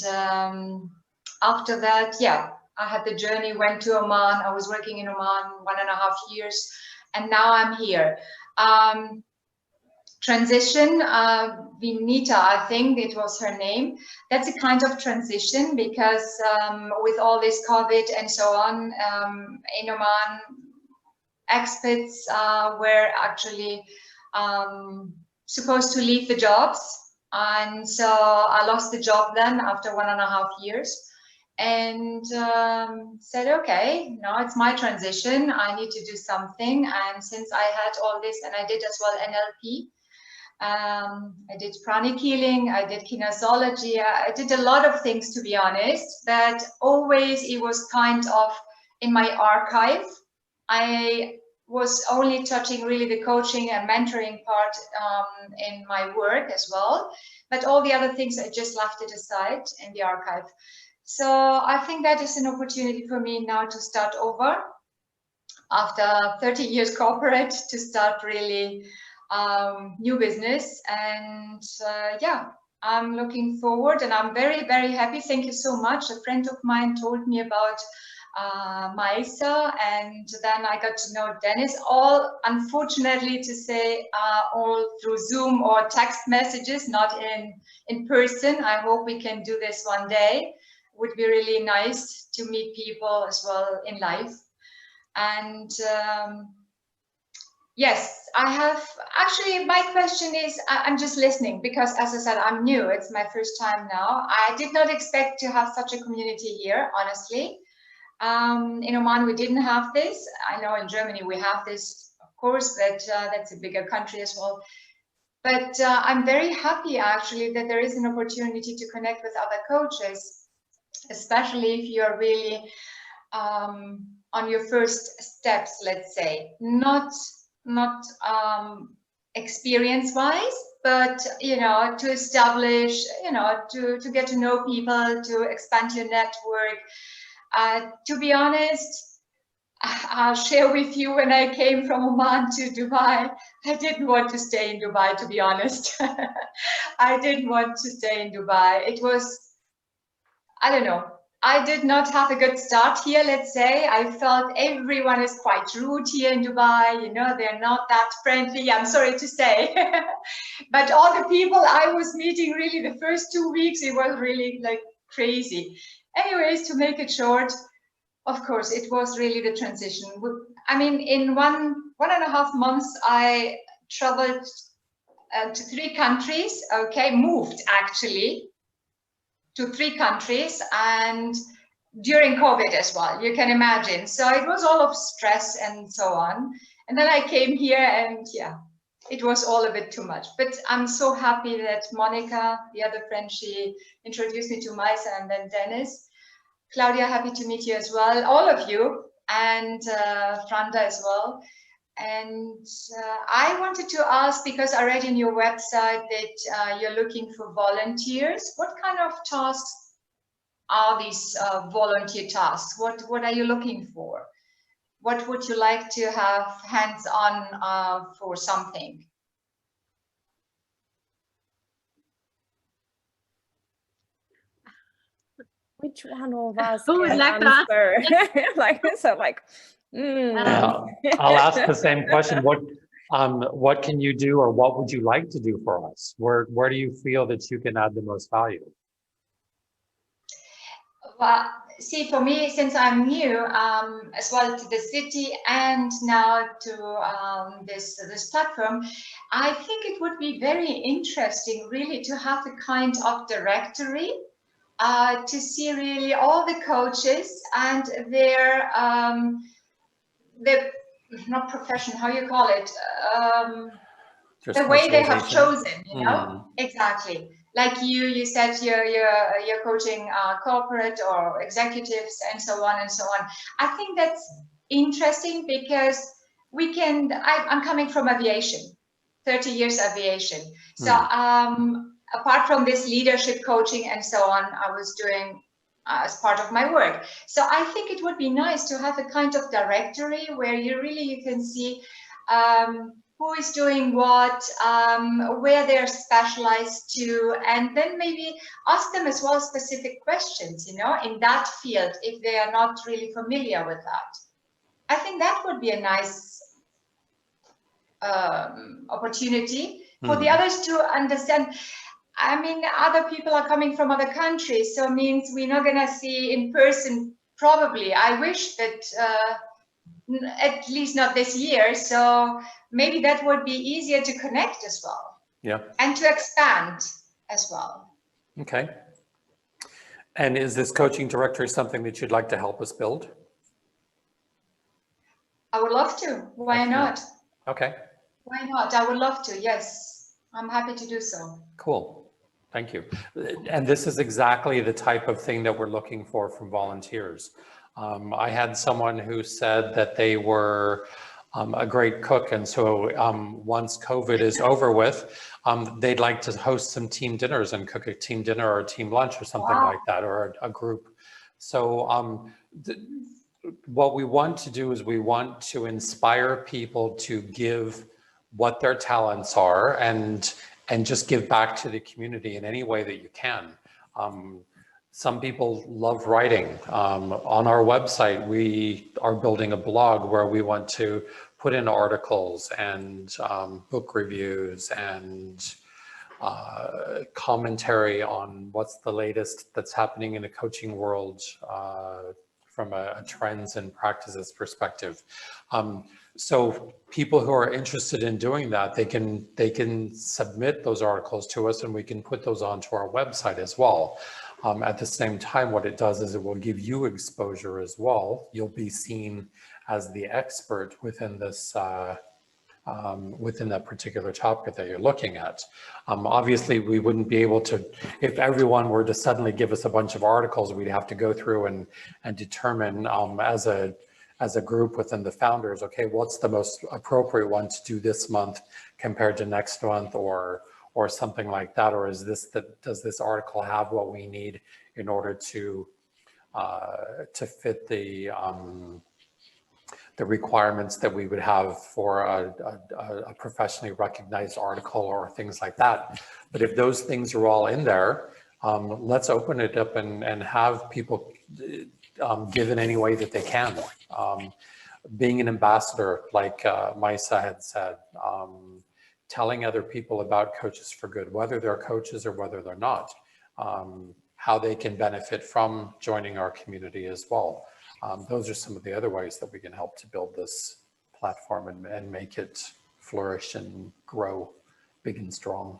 after that, yeah, I had the journey, went to Oman. I was working in Oman 1.5 years, and now I'm here. Transition, Vinita, I think it was her name. That's a kind of transition because with all this COVID and so on, in Oman, expats were actually supposed to leave the jobs. And so I lost the job then after 1.5 years. And said, okay, now it's my transition. I need to do something. And since I had all this, and I did as well NLP, I did pranic healing, I did kinesiology, I did a lot of things, to be honest, but always it was kind of in my archive. I was only touching really the coaching and mentoring part in my work as well, but all the other things, I just left it aside in the archive. So I think that is an opportunity for me now to start over after 30 years corporate to start really new business. And yeah, I'm looking forward and I'm very, very happy. Thank you so much. A friend of mine told me about Maisa, and then I got to know Dennis, all unfortunately to say all through Zoom or text messages, not in person. I hope we can do this one day. Would be really nice to meet people as well in life. And yes, I have actually, my question is, I'm just listening because as I said, I'm new. It's my first time now. I did not expect to have such a community here, honestly. In Oman, we didn't have this. I know in Germany we have this, of course, but that's a bigger country as well. But I'm very happy actually that there is an opportunity to connect with other coaches, especially if you're really on your first steps, let's say, not experience-wise, but to establish, to get to know people, to expand your network. To be honest, I'll share with you, when I came from Oman to Dubai, I didn't want to stay in Dubai, to be honest. I didn't want to stay in Dubai. It was, I don't know, I did not have a good start here, let's say. I felt everyone is quite rude here in Dubai, they're not that friendly, I'm sorry to say. But all the people I was meeting, really the first 2 weeks, it was really like crazy. Anyways, to make it short, of course, it was really the transition. I mean, in one and a half months, I traveled to 3 countries, okay, moved actually to 3 countries, and during COVID as well, you can imagine. So it was all of stress and so on. And then I came here and yeah, it was all a bit too much. But I'm so happy that Monica, the other friend, she introduced me to Maisa and then Dennis. Claudia, happy to meet you as well, all of you, and Franda as well. And I wanted to ask, because I read in your website that you're looking for volunteers. What kind of tasks are these volunteer tasks? What are you looking for? What would you like to have hands-on for something? Which one of us Who would can like to answer? Yeah, I'll ask the same question. What can you do, or what would you like to do for us? Where do you feel that you can add the most value? Well, see, for me, since I'm new as well to the city and now to this platform, I think it would be very interesting really to have a kind of directory to see really all the coaches and their not profession, how you call it, the way they have chosen, exactly. Like you said you're coaching corporate or executives and so on and so on. I think that's interesting because I'm coming from aviation, 30 years aviation. So apart from this leadership coaching and so on, I was doing as part of my work. So I think it would be nice to have a kind of directory where you can see who is doing what, where they're specialized to, and then maybe ask them as well specific questions, in that field, if they are not really familiar with that. I think that would be a nice opportunity for the others to understand. I mean, other people are coming from other countries, so it means we're not gonna see in person, probably. I wish that at least not this year, so maybe that would be easier to connect as well. Yeah. And to expand as well. Okay. And is this coaching directory something that you'd like to help us build? I would love to. Why not? Okay. Why not? I would love to, yes. I'm happy to do so. Cool. Thank you. And this is exactly the type of thing that we're looking for from volunteers. I had someone who said that they were a great cook, and so once COVID is over with, they'd like to host some team dinners and cook a team dinner or a team lunch or something like that, or a group. So what we want to do is we want to inspire people to give what their talents are and just give back to the community in any way that you can. Some people love writing. On our website, we are building a blog where we want to put in articles and book reviews and commentary on what's the latest that's happening in the coaching world from a trends and practices perspective. So people who are interested in doing that, they can submit those articles to us and we can put those onto our website as well. At the same time, what it does is it will give you exposure as well. You'll be seen as the expert within this within that particular topic that you're looking at. Obviously, we wouldn't be able to, if everyone were to suddenly give us a bunch of articles, we'd have to go through and determine as a group within the founders, okay, what's the most appropriate one to do this month compared to next month, or something like that, or does this article have what we need in order to fit the requirements that we would have for a professionally recognized article or things like that. But if those things are all in there, let's open it up and have people give in any way that they can. Being an ambassador, like Maisa had said, telling other people about Coaches for Good, whether they're coaches or whether they're not, how they can benefit from joining our community as well. Those are some of the other ways that we can help to build this platform and make it flourish and grow big and strong.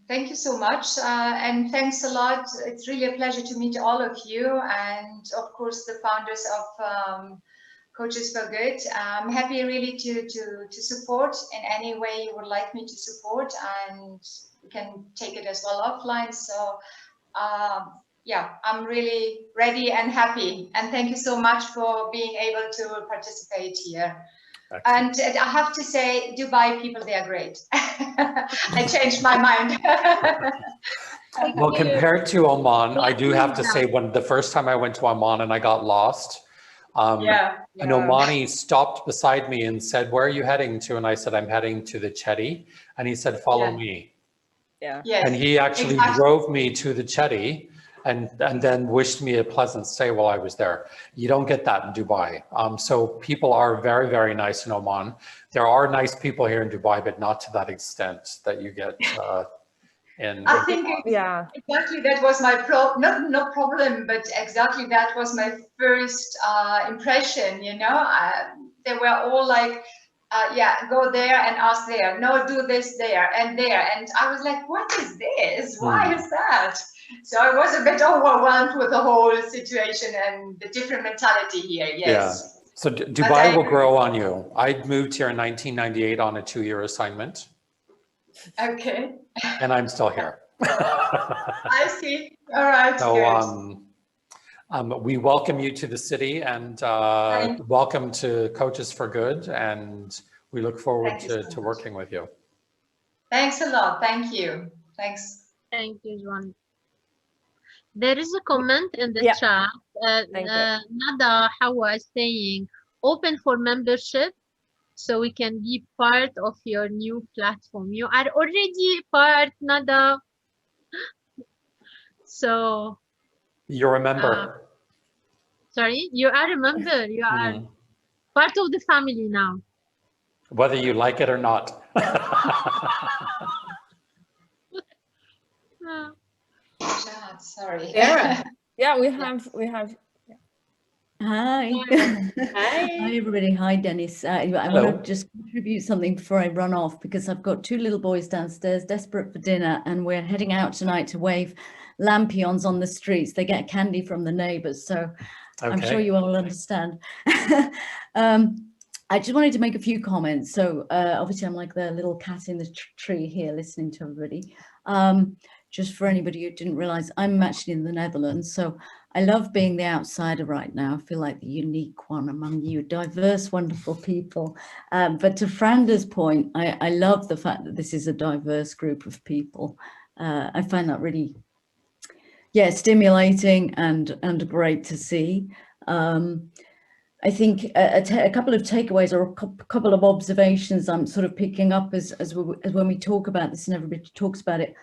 Thank you so much. And thanks a lot. It's really a pleasure to meet all of you. And of course, the founders of Coaches for Good. I'm happy really to support in any way you would like me to support, and we can take it as well offline. So yeah, I'm really ready and happy. And thank you so much for being able to participate here. Excellent. And I have to say, Dubai people, they are great. I changed my mind. Well, compared to Oman, I do have to say, when the first time I went to Oman and I got lost, an Omani stopped beside me and said, "Where are you heading to?" And I said, "I'm heading to the Chetty." And he said, "Follow me." Yeah. Yes, and he actually drove me to the Chetty and then wished me a pleasant stay while I was there. You don't get that in Dubai. So people are very, very nice in Oman. There are nice people here in Dubai, but not to that extent that you get I think exactly that was my no problem, but exactly that was my first impression. You know, they were all like, yeah, go there and ask there. No, do this there and there. And I was like, what is this? Why is that? So I was a bit overwhelmed with the whole situation and the different mentality here. Yes. Yeah. So Dubai will grow on you. I moved here in 1998 on a 2-year assignment. Okay. And I'm still here. I see. All right. So we welcome you to the city, and welcome to Coaches for Good, and we look forward to working with you. Thanks a lot. Thank you. Thanks. Thank you, John. There is a comment in the chat. Nada Hawa is saying, open for membership so we can be part of your new platform. You are already part, Nada. So you're a member. Sorry, you are a member. You are part of the family now. Whether you like it or not. Sorry. Yeah, we have. Hi. Hi, everybody. Hi, Dennis. I want to just contribute something before I run off, because I've got 2 little boys downstairs desperate for dinner, and we're heading out tonight to wave lampions on the streets. They get candy from the neighbors, so I'm sure you all understand. I just wanted to make a few comments. So obviously I'm like the little cat in the tree here listening to everybody. Just for anybody who didn't realize, I'm actually in the Netherlands, so I love being the outsider right now. I feel like the unique one among you diverse, wonderful people. But to Franda's point, I love the fact that this is a diverse group of people. I find that really, yeah, stimulating and great to see. I think a couple of takeaways or a couple of observations I'm sort of picking up as when we talk about this and everybody talks about it.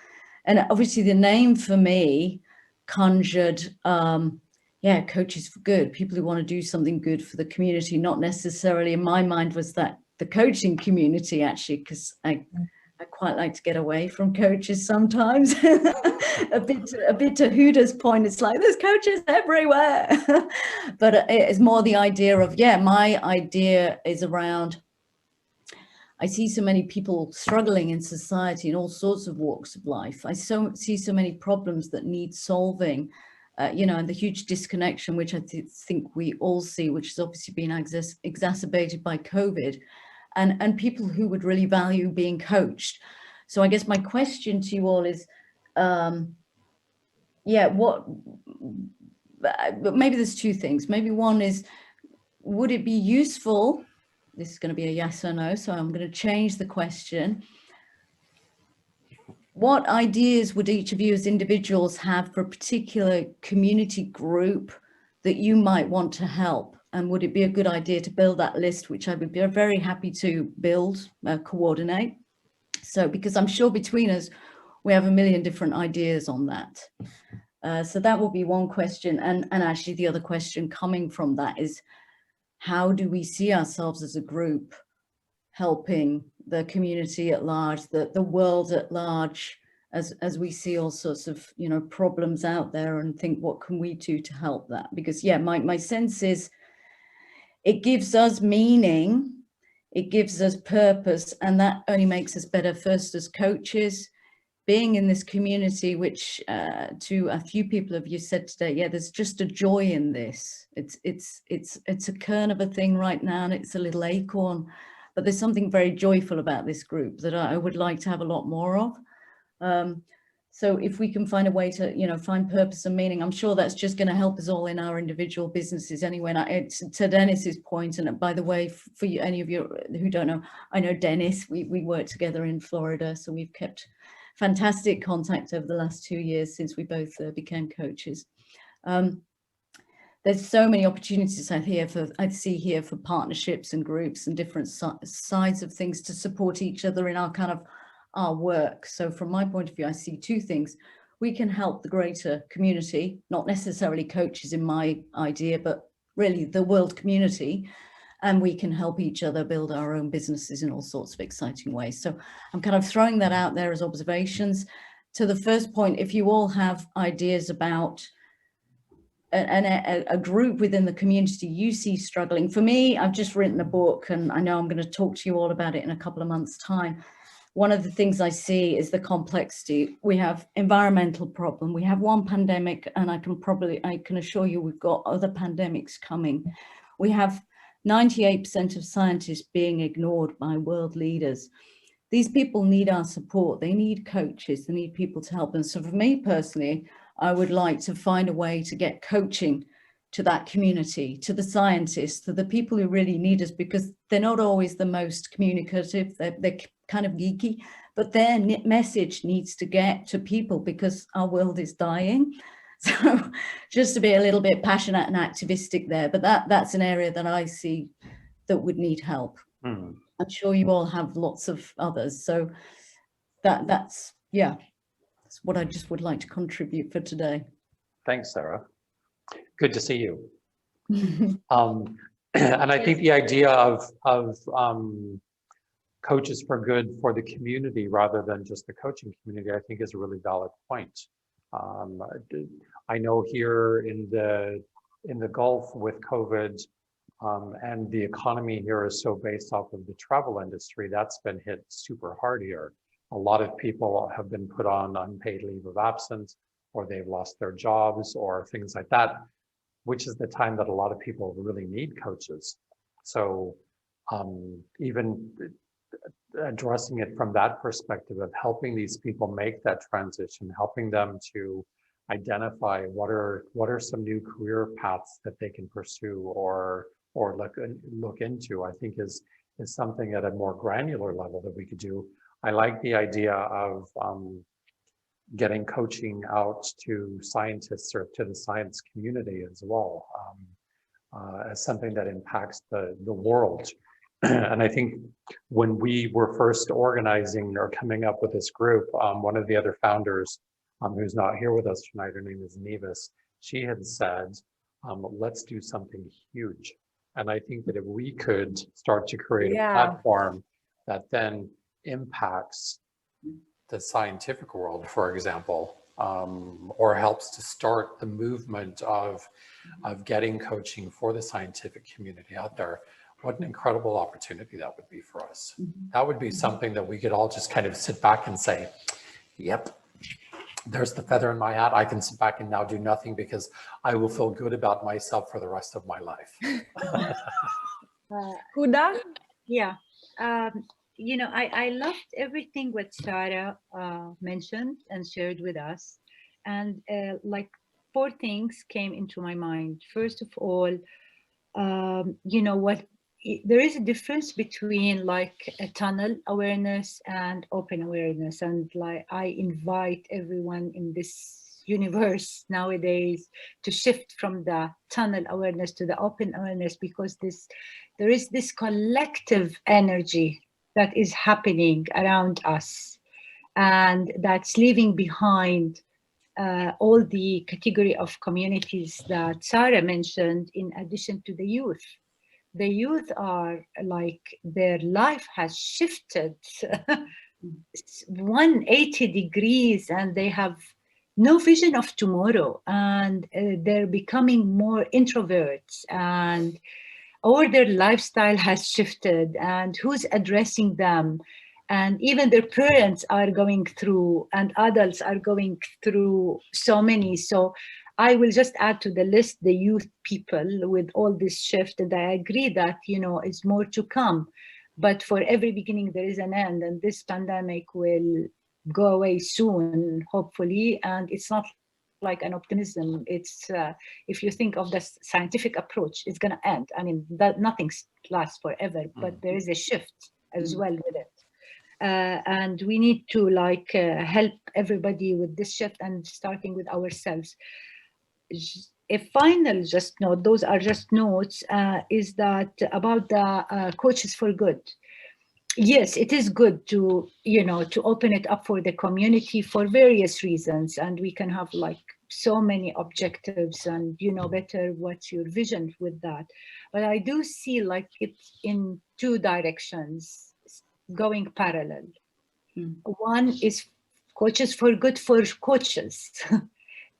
And obviously the name for me conjured, yeah, Coaches for Good, people who want to do something good for the community, not necessarily in my mind was that the coaching community actually, because I quite like to get away from coaches sometimes. a bit to Huda's point, it's like there's coaches everywhere. But it's more the idea of, yeah, my idea is around, I see so many people struggling in society in all sorts of walks of life. I see so many problems that need solving, you know, and the huge disconnection, which I think we all see, which has obviously been exacerbated by COVID, and people who would really value being coached. So I guess my question to you all is, yeah, maybe there's two things. Maybe one is, would it be useful? This is going to be a yes or no, so I'm going to change the question. What ideas would each of you as individuals have for a particular community group that you might want to help? And would it be a good idea to build that list, which I would be very happy to build, coordinate? So, because I'm sure between us, we have a million different ideas on that. So that will be one question. And actually the other question coming from that is, how do we see ourselves as a group helping the community at large, the world at large, as we see all sorts of, you know, problems out there, and think, what can we do to help that? Because yeah, my sense is it gives us meaning, it gives us purpose, and that only makes us better first as coaches, being in this community, which to a few people of you said today, yeah, there's just a joy in this. It's a kern of a thing right now, and it's a little acorn, but there's something very joyful about this group that I would like to have a lot more of. So if we can find a way to, you know, find purpose and meaning, I'm sure that's just going to help us all in our individual businesses anyway. And to Dennis's point, and by the way, for you, any of you who don't know, I know Dennis, we work together in Florida, so we've kept fantastic contact over the last 2 years since we both became coaches. There's so many opportunities I see here for partnerships and groups and different sides of things to support each other in our kind of our work. So from my point of view, I see two things. We can help the greater community, not necessarily coaches in my idea, but really the world community. And we can help each other build our own businesses in all sorts of exciting ways. So I'm kind of throwing that out there as observations. To the first point, if you all have ideas about a group within the community you see struggling. For me, I've just written a book, and I know I'm going to talk to you all about it in a couple of months' time. One of the things I see is the complexity. We have environmental problem. We have one pandemic, and I can assure you we've got other pandemics coming. We have 98% of scientists being ignored by world leaders. These people need our support. They need coaches. They need people to help them. So for me personally, I would like to find a way to get coaching to that community, to the scientists, to the people who really need us, because they're not always the most communicative. They're kind of geeky, but their message needs to get to people because our world is dying. So just to be a little bit passionate and activistic there, but that's an area that I see that would need help. I'm sure you all have lots of others. So that's what I just would like to contribute for today. Thanks, Sarah. Good to see you. And I think the idea of Coaches for Good for the community rather than just the coaching community, I think is a really valid point. I know here in the Gulf with COVID, and the economy here is so based off of the travel industry, that's been hit super hard here. A lot of people have been put on unpaid leave of absence, or they've lost their jobs or things like that, which is the time that a lot of people really need coaches. So even addressing it from that perspective of helping these people make that transition, helping them to identify what are some new career paths that they can pursue or look into, I think is something at a more granular level that we could do. I like the idea of getting coaching out to scientists or to the science community as well, as something that impacts the world. And I think when we were first organizing or coming up with this group, one of the other founders, who's not here with us tonight, her name is Nevis, she had said, let's do something huge. And I think that if we could start to create a platform that then impacts the scientific world, for example, or helps to start the movement of getting coaching for the scientific community out there, what an incredible opportunity that would be for us. That would be something that we could all just kind of sit back and say, yep, there's the feather in my hat. I can sit back and now do nothing because I will feel good about myself for the rest of my life. Huda? Yeah. You know, I loved everything what Sarah mentioned and shared with us. And like 4 things came into my mind. First of all, you know what, there is a difference between like a tunnel awareness and open awareness. And like I invite everyone in this universe nowadays to shift from the tunnel awareness to the open awareness, because there is this collective energy that is happening around us, and that's leaving behind all the category of communities that Sarah mentioned, in addition to the youth. The youth are like, their life has shifted 180 degrees, and they have no vision of tomorrow, and they're becoming more introverts, and or their lifestyle has shifted, and who's addressing them. And even their parents are going through, and adults are going through so many. So I will just add to the list the youth people with all this shift. And I agree that, you know, is more to come. But for every beginning, there is an end. And this pandemic will go away soon, hopefully. And it's not like an optimism. It's if you think of the scientific approach, it's going to end. I mean, that nothing lasts forever, but there is a shift as well with it. And we need to like help everybody with this shift, and starting with ourselves. A final just note, those are just notes, is that about the Coaches for Good. Yes, it is good to, you know, to open it up for the community for various reasons, and we can have like so many objectives, and you know better what's your vision with that. But I do see like it's in 2 directions going parallel. One is Coaches for Good for coaches,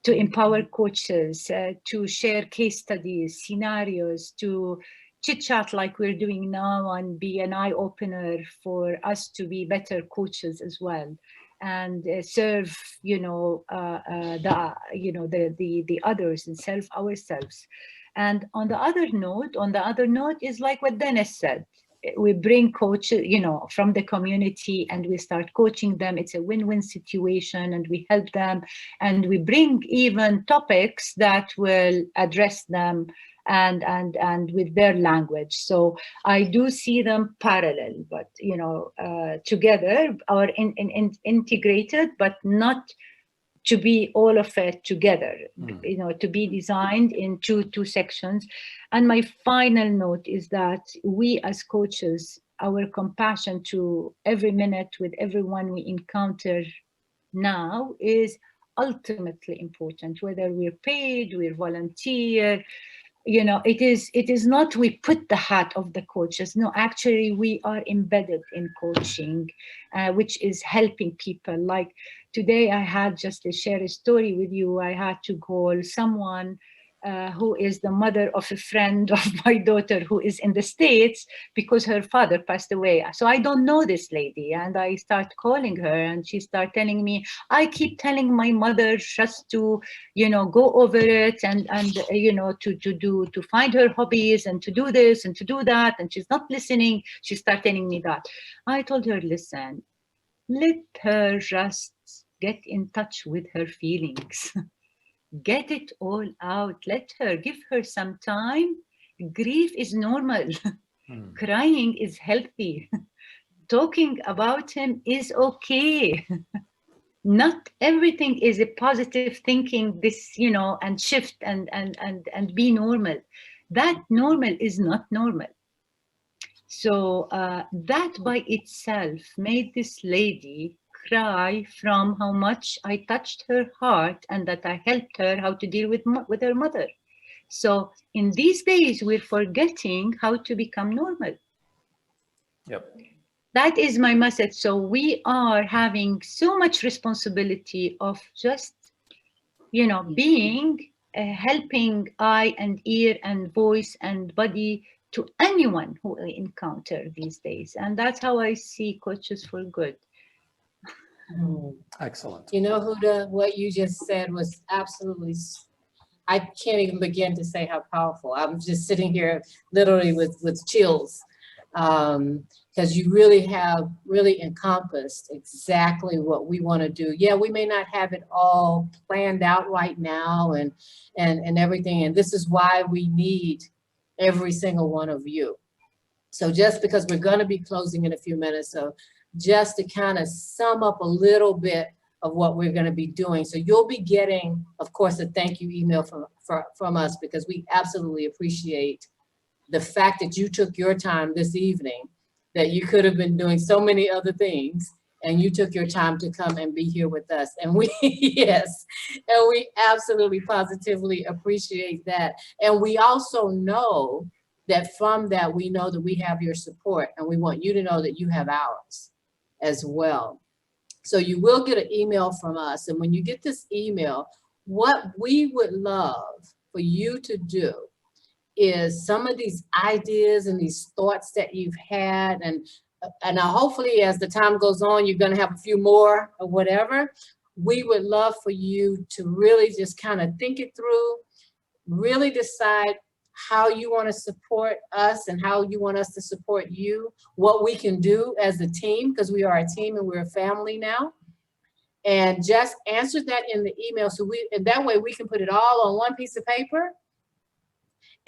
to empower coaches, to share case studies, scenarios, to chit chat like we're doing now, and be an eye opener for us to be better coaches as well, and serve, you know, the others, and serve ourselves. And on the other note is like what Dennis said. We bring coaches, you know, from the community, and we start coaching them. It's a win-win situation, and we help them, and we bring even topics that will address them and with their language. So I do see them parallel, but you know, together, or integrated, but not to be all of it together, you know, to be designed in two sections. And my final note is that we as coaches, our compassion to every minute with everyone we encounter now is ultimately important, whether we're paid, we're volunteer, you know, it is not we put the hat of the coaches. No, actually we are embedded in coaching, which is helping people. Like today I had, just to share a story with you, I had to call someone who is the mother of a friend of my daughter who is in the States, because her father passed away. So I don't know this lady, and I start calling her, and she started telling me, I keep telling my mother just to, you know, go over it, and you know, to find her hobbies, and to do this and to do that, and she's not listening. She started telling me that. I told her, listen, let her just get in touch with her feelings. Get it all out. Let her, give her some time. Grief is normal. Crying is healthy. Talking about him is okay. not everything is a positive thinking, this, you know, and shift and be normal. That normal is not normal. So that by itself made this lady cry from how much I touched her heart and that I helped her how to deal with her mother. So in these days, we're forgetting how to become normal. Yep. That is my message. So we are having so much responsibility of just, you know, being helping eye and ear and voice and body to anyone who we encounter these days. And that's how I see Coaches for Good. Excellent. You know, Huda, what you just said was absolutely, I can't even begin to say how powerful. I'm just sitting here literally with chills. Because you really have encompassed exactly what we want to do. Yeah, we may not have it all planned out right now and everything. And this is why we need every single one of you. So just because we're going to be closing in a few minutes, so just to kind of sum up a little bit of what we're going to be doing. So you'll be getting, of course, a thank you email from us, because we absolutely appreciate the fact that you took your time this evening, that you could have been doing so many other things, and you took your time to come and be here with us. And we, yes, and we absolutely positively appreciate that. And we also know that from that, we know that we have your support, and we want you to know that you have ours as well. So you will get an email from us. And when you get this email, what we would love for you to do is some of these ideas and these thoughts that you've had, and hopefully as the time goes on, you're going to have a few more or whatever. We would love for you to really just kind of think it through, really decide how you want to support us and how you want us to support you, what we can do as a team, because we are a team and we're a family now. And just answer that in the email, so and that way we can put it all on one piece of paper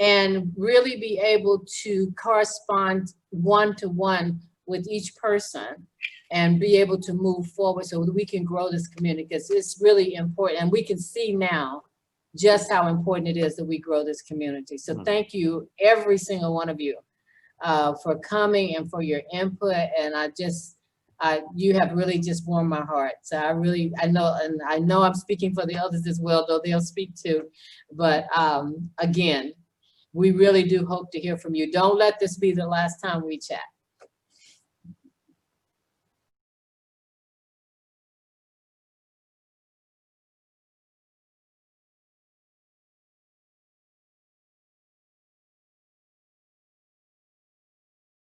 and really be able to correspond one-to-one with each person and be able to move forward so that we can grow this community, because it's really important. And we can see now just how important it is that we grow this community. So thank you, every single one of you, for coming and for your input. And you have really just warmed my heart. So I know I'm speaking for the others as well, though they'll speak too. But again, we really do hope to hear from you. Don't let this be the last time we chat.